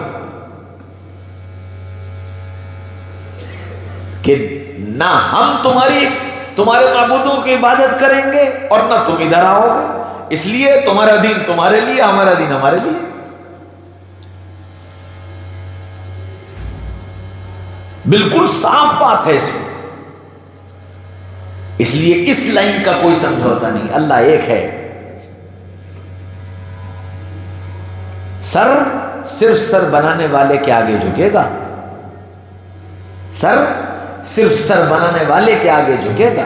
کہ نہ ہم تمہارے معبودوں کی عبادت کریں گے اور نہ تم ادھر آؤ گے، اس لیے تمہارا دین تمہارے لیے، ہمارا دین ہمارے لیے۔ بالکل صاف بات ہے اس میں، اس لیے اس لائن کا کوئی سمجھوتا نہیں۔ اللہ ایک ہے، سر صرف سر بنانے والے کے آگے جھکے گا، سر صرف سر بنانے والے کے آگے جھکے گا،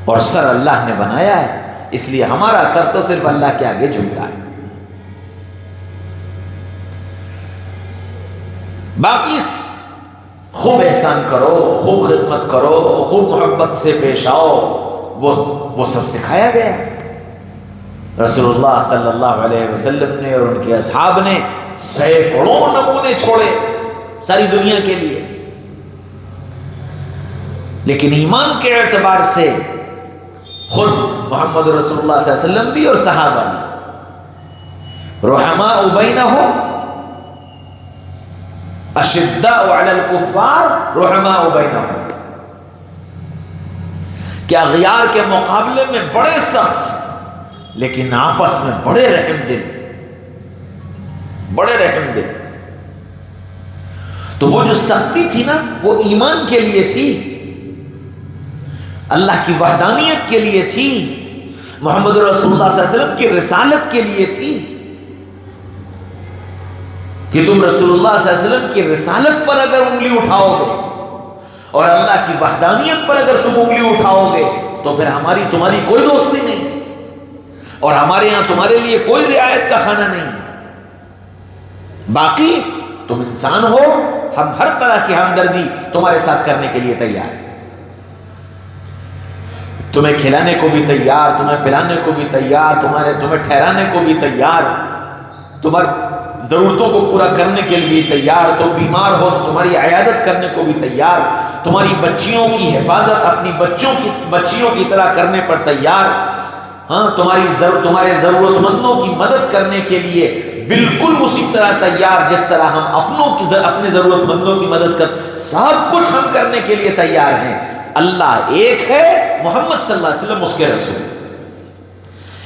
اور سر اللہ نے بنایا ہے، اس لیے ہمارا سر تو صرف اللہ کے آگے جھکتا ہے۔ باقی خوب احسان کرو، خوب خدمت کرو، خوب محبت سے پیش آؤ، وہ سب سکھایا گیا۔ رسول اللہ صلی اللہ علیہ وسلم نے اور ان کے اصحاب نے سینکڑوں نمونے چھوڑے ساری دنیا کے لیے، لیکن ایمان کے اعتبار سے خود محمد رسول اللہ صلی اللہ علیہ وسلم بھی اور صحابہ بھی رحماء بینہم اشداء علی الکفار رحماء بینہم، کہ اغیار کے مقابلے میں بڑے سخت لیکن آپس میں بڑے رحم دل، بڑے رحم دل۔ تو وہ جو سختی تھی نا وہ ایمان کے لیے تھی، اللہ کی وحدانیت کے لیے تھی، محمد رسول اللہ صلی اللہ علیہ وسلم کی رسالت کے لیے تھی، کہ تم رسول اللہ صلی اللہ علیہ وسلم کی رسالت پر اگر انگلی اٹھاؤ گے اور اللہ کی وحدانیت پر اگر تم انگلی اٹھاؤ گے تو پھر ہماری تمہاری کوئی دوستی نہیں، اور ہمارے یہاں تمہارے لیے کوئی رعایت کا خانہ نہیں۔ باقی تم انسان ہو، ہم ہر طرح کی ہمدردی تمہارے ساتھ کرنے کے لیے تیار ہیں، تمہیں کھلانے کو بھی تیار، تمہیں پلانے کو بھی تیار، تمہیں ٹھہرانے کو بھی تیار، تمہاری ضرورتوں کو پورا کرنے کے لیے بھی تیار، تم بیمار ہو تو تمہاری عیادت کرنے کو بھی تیار، تمہاری بچیوں کی حفاظت اپنی بچیوں کی طرح کرنے پر تیار، ہاں تمہارے ضرورت مندوں کی مدد کرنے کے لیے بالکل اسی طرح تیار جس طرح ہم اپنے ضرورت مندوں کی مدد سب کچھ ہم کرنے کے لیے تیار ہیں۔ اللہ ایک ہے، محمد صلی اللہ علیہ وسلم اس کے رسول۔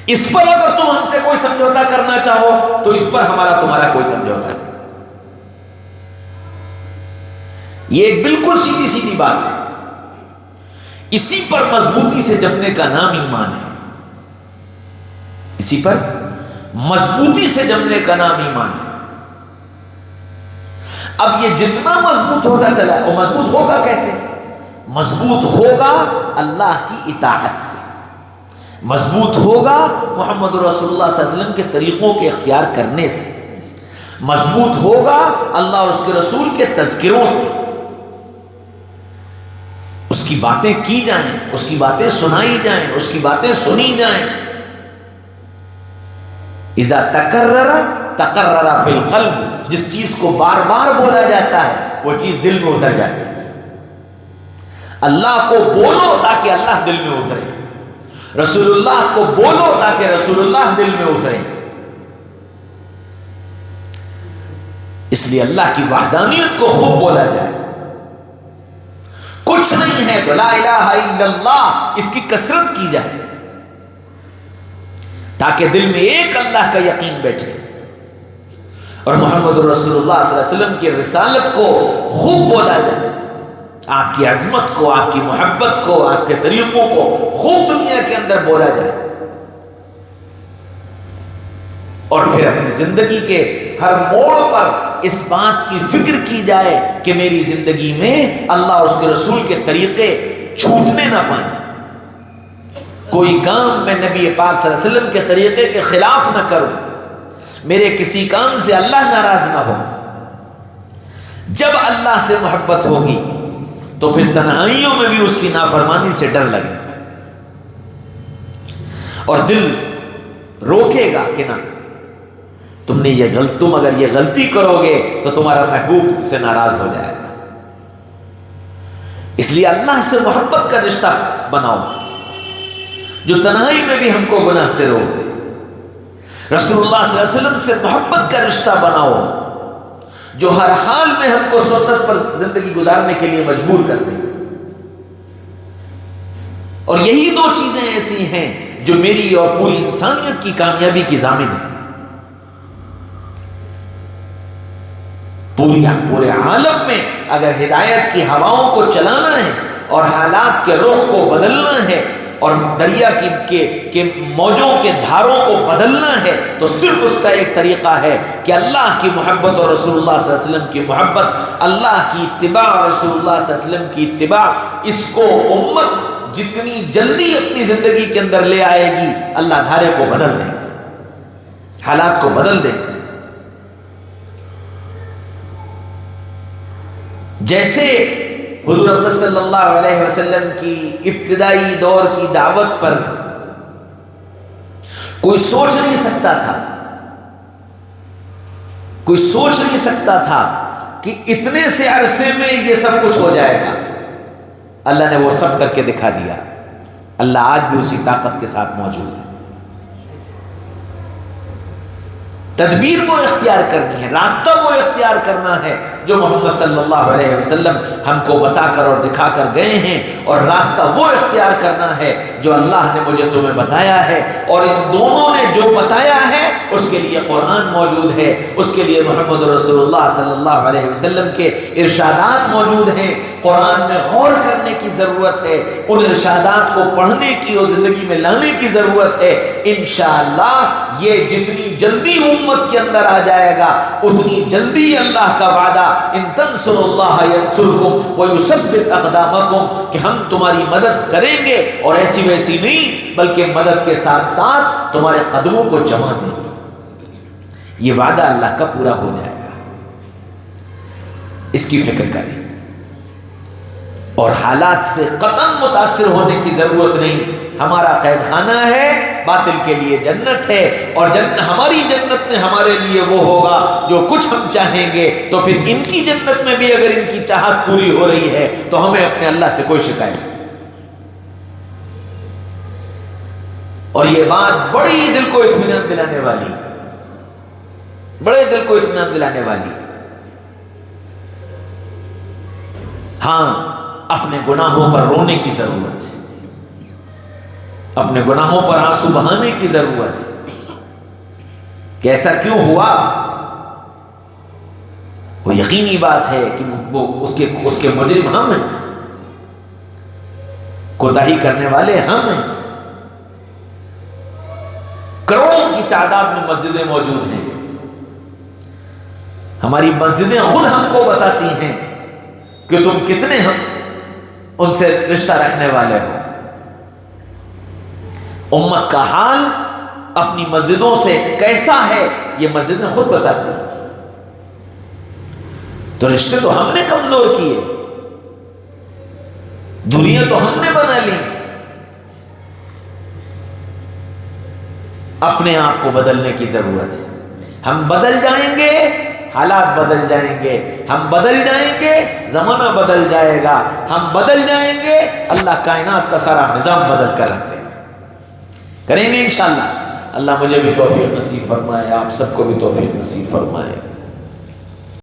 اس پر اگر تم ہم سے کوئی سمجھوتا کرنا چاہو تو اس پر ہمارا تمہارا کوئی سمجھوتا نہیں۔ یہ ایک بالکل سیدھی سیدھی بات ہے، اسی پر مضبوطی سے جمنے کا نام ایمان ہے، اسی پر مضبوطی سے جمنے کا نام ایمان ہے۔ اب یہ جتنا مضبوط ہوتا چلا، وہ مضبوط ہوگا کیسے؟ مضبوط ہوگا اللہ کی اطاعت سے، مضبوط ہوگا محمد رسول اللہ صلی اللہ علیہ وسلم کے طریقوں کے اختیار کرنے سے، مضبوط ہوگا اللہ اور اس کے رسول کے تذکروں سے، اس کی باتیں کی جائیں، اس کی باتیں سنائی جائیں، اس کی باتیں سنی جائیں۔ اذا تقرر فی القلب، جس چیز کو بار بار بولا جاتا ہے وہ چیز دل میں اتر جاتی ہے۔ اللہ کو بولو تاکہ اللہ دل میں اترے، رسول اللہ کو بولو تاکہ رسول اللہ دل میں اترے۔ اس لیے اللہ کی وحدانیت کو خوب بولا جائے، کچھ نہیں ہے تو لا الہ الا اللہ، اس کی کثرت کی جائے تاکہ دل میں ایک اللہ کا یقین بیٹھے، اور محمد رسول اللہ صلی اللہ علیہ وسلم کی رسالت کو خوب بولا جائے، آپ کی عظمت کو، آپ کی محبت کو، آپ کے طریقوں کو خوب دنیا کے اندر بولا جائے، اور پھر اپنی زندگی کے ہر موڑ پر اس بات کی فکر کی جائے کہ میری زندگی میں اللہ اور اس کے رسول کے طریقے چھوٹنے نہ پائیں، کوئی کام میں نبی پاک صلی اللہ علیہ وسلم کے طریقے کے خلاف نہ کروں، میرے کسی کام سے اللہ ناراض نہ ہو۔ جب اللہ سے محبت ہوگی تو پھر تنہائیوں میں بھی اس کی نافرمانی سے ڈر لگے اور دل روکے گا کہ نہ تم اگر یہ غلطی کرو گے تو تمہارا محبوب تم سے ناراض ہو جائے گا۔ اس لیے اللہ سے محبت کا رشتہ بناؤ جو تنہائی میں بھی ہم کو گناہ سے روک دے۔ رسول اللہ صلی اللہ علیہ وسلم سے محبت کا رشتہ بناؤ جو ہر حال میں ہم کو سنت پر زندگی گزارنے کے لیے مجبور کر دے۔ اور یہی دو چیزیں ایسی ہیں جو میری اور پوری انسانیت کی کامیابی کی ضامن ہے۔ پورے عالم میں اگر ہدایت کی ہواؤں کو چلانا ہے اور حالات کے رخ کو بدلنا ہے اور دریا کے موجوں کے دھاروں کو بدلنا ہے تو صرف اس کا ایک طریقہ ہے کہ اللہ کی محبت اور رسول اللہ صلی اللہ علیہ وسلم کی محبت، اللہ کی اتباع اور رسول اللہ صلی اللہ علیہ وسلم کی اتباع۔ اس کو امت جتنی جلدی اپنی زندگی کے اندر لے آئے گی، اللہ دھارے کو بدل دے، حالات کو بدل دے۔ جیسے حضور اکرم صلی اللہ علیہ وسلم کی ابتدائی دور کی دعوت پر کوئی سوچ نہیں سکتا تھا کہ اتنے سے عرصے میں یہ سب کچھ ہو جائے گا، اللہ نے وہ سب کر کے دکھا دیا۔ اللہ آج بھی اسی طاقت کے ساتھ موجود ہے۔ تدبیر وہ اختیار کرنی ہے، راستہ وہ اختیار کرنا ہے جو محمد صلی اللہ علیہ وسلم ہم کو بتا کر اور دکھا کر گئے ہیں، اور راستہ وہ اختیار کرنا ہے جو اللہ نے مجھے تمہیں بتایا ہے، اور ان دونوں نے جو بتایا ہے اس کے لیے قرآن موجود ہے، اس کے لیے محمد رسول اللہ صلی اللہ علیہ وسلم کے ارشادات موجود ہیں۔ قرآن میں غور کرنے کی ضرورت ہے، ان ارشادات کو پڑھنے کی اور زندگی میں لانے کی ضرورت ہے۔ انشاءاللہ یہ جتنی جلدی امت کے اندر آ جائے گا اتنی جلدی اللہ کا وعدہ ان تنصروا اللہ ینصرکم ویثبت اقدامکم کہ ہم تمہاری مدد کریں گے، اور ایسی ویسی نہیں بلکہ مدد کے ساتھ ساتھ تمہارے قدموں کو جما دیں گے۔ یہ وعدہ اللہ کا پورا ہو جائے گا، اس کی فکر کریں، اور حالات سے قطعاً متاثر ہونے کی ضرورت نہیں۔ ہمارا قید خانہ ہے، باطل کے لیے جنت ہے، اور ہماری جنت میں ہمارے لیے وہ ہوگا جو کچھ ہم چاہیں گے، تو پھر ان کی جنت میں بھی اگر ان کی چاہت پوری ہو رہی ہے تو ہمیں اپنے اللہ سے کوئی شکایت نہیں۔ اور یہ بات بڑی دل کو اطمینان دلانے والی، بڑے دل کو اطمینان دلانے والی۔ ہاں، اپنے گناہوں پر رونے کی ضرورت ہے، اپنے گناہوں پر آنسو بہانے کی ضرورت ہے کہ ایسا کیوں ہوا۔ وہ یقینی بات ہے کہ وہ اس کے مجرم ہم ہیں، کوتاہی کرنے والے ہم ہیں۔ کروڑوں کی تعداد میں مسجدیں موجود ہیں، ہماری مسجدیں خود ہم کو بتاتی ہیں کہ تم کتنے ہم ان سے رشتہ رکھنے والے ہو۔ امت کا حال اپنی مسجدوں سے کیسا ہے یہ مسجدیں خود بتاتی ہیں۔ تو رشتے تو ہم نے کمزور کیے، دوریاں تو ہم نے بنا لی۔ اپنے آپ کو بدلنے کی ضرورت ہے۔ ہم بدل جائیں گے، حالات بدل جائیں گے، ہم بدل جائیں گے، زمانہ بدل جائے گا، ہم بدل جائیں گے، اللہ کائنات کا سارا نظام بدل کر رکھ دے گا۔ کریں گے انشاءاللہ۔ اللہ مجھے بھی توفیق نصیب فرمائے، آپ سب کو بھی توفیق نصیب فرمائے۔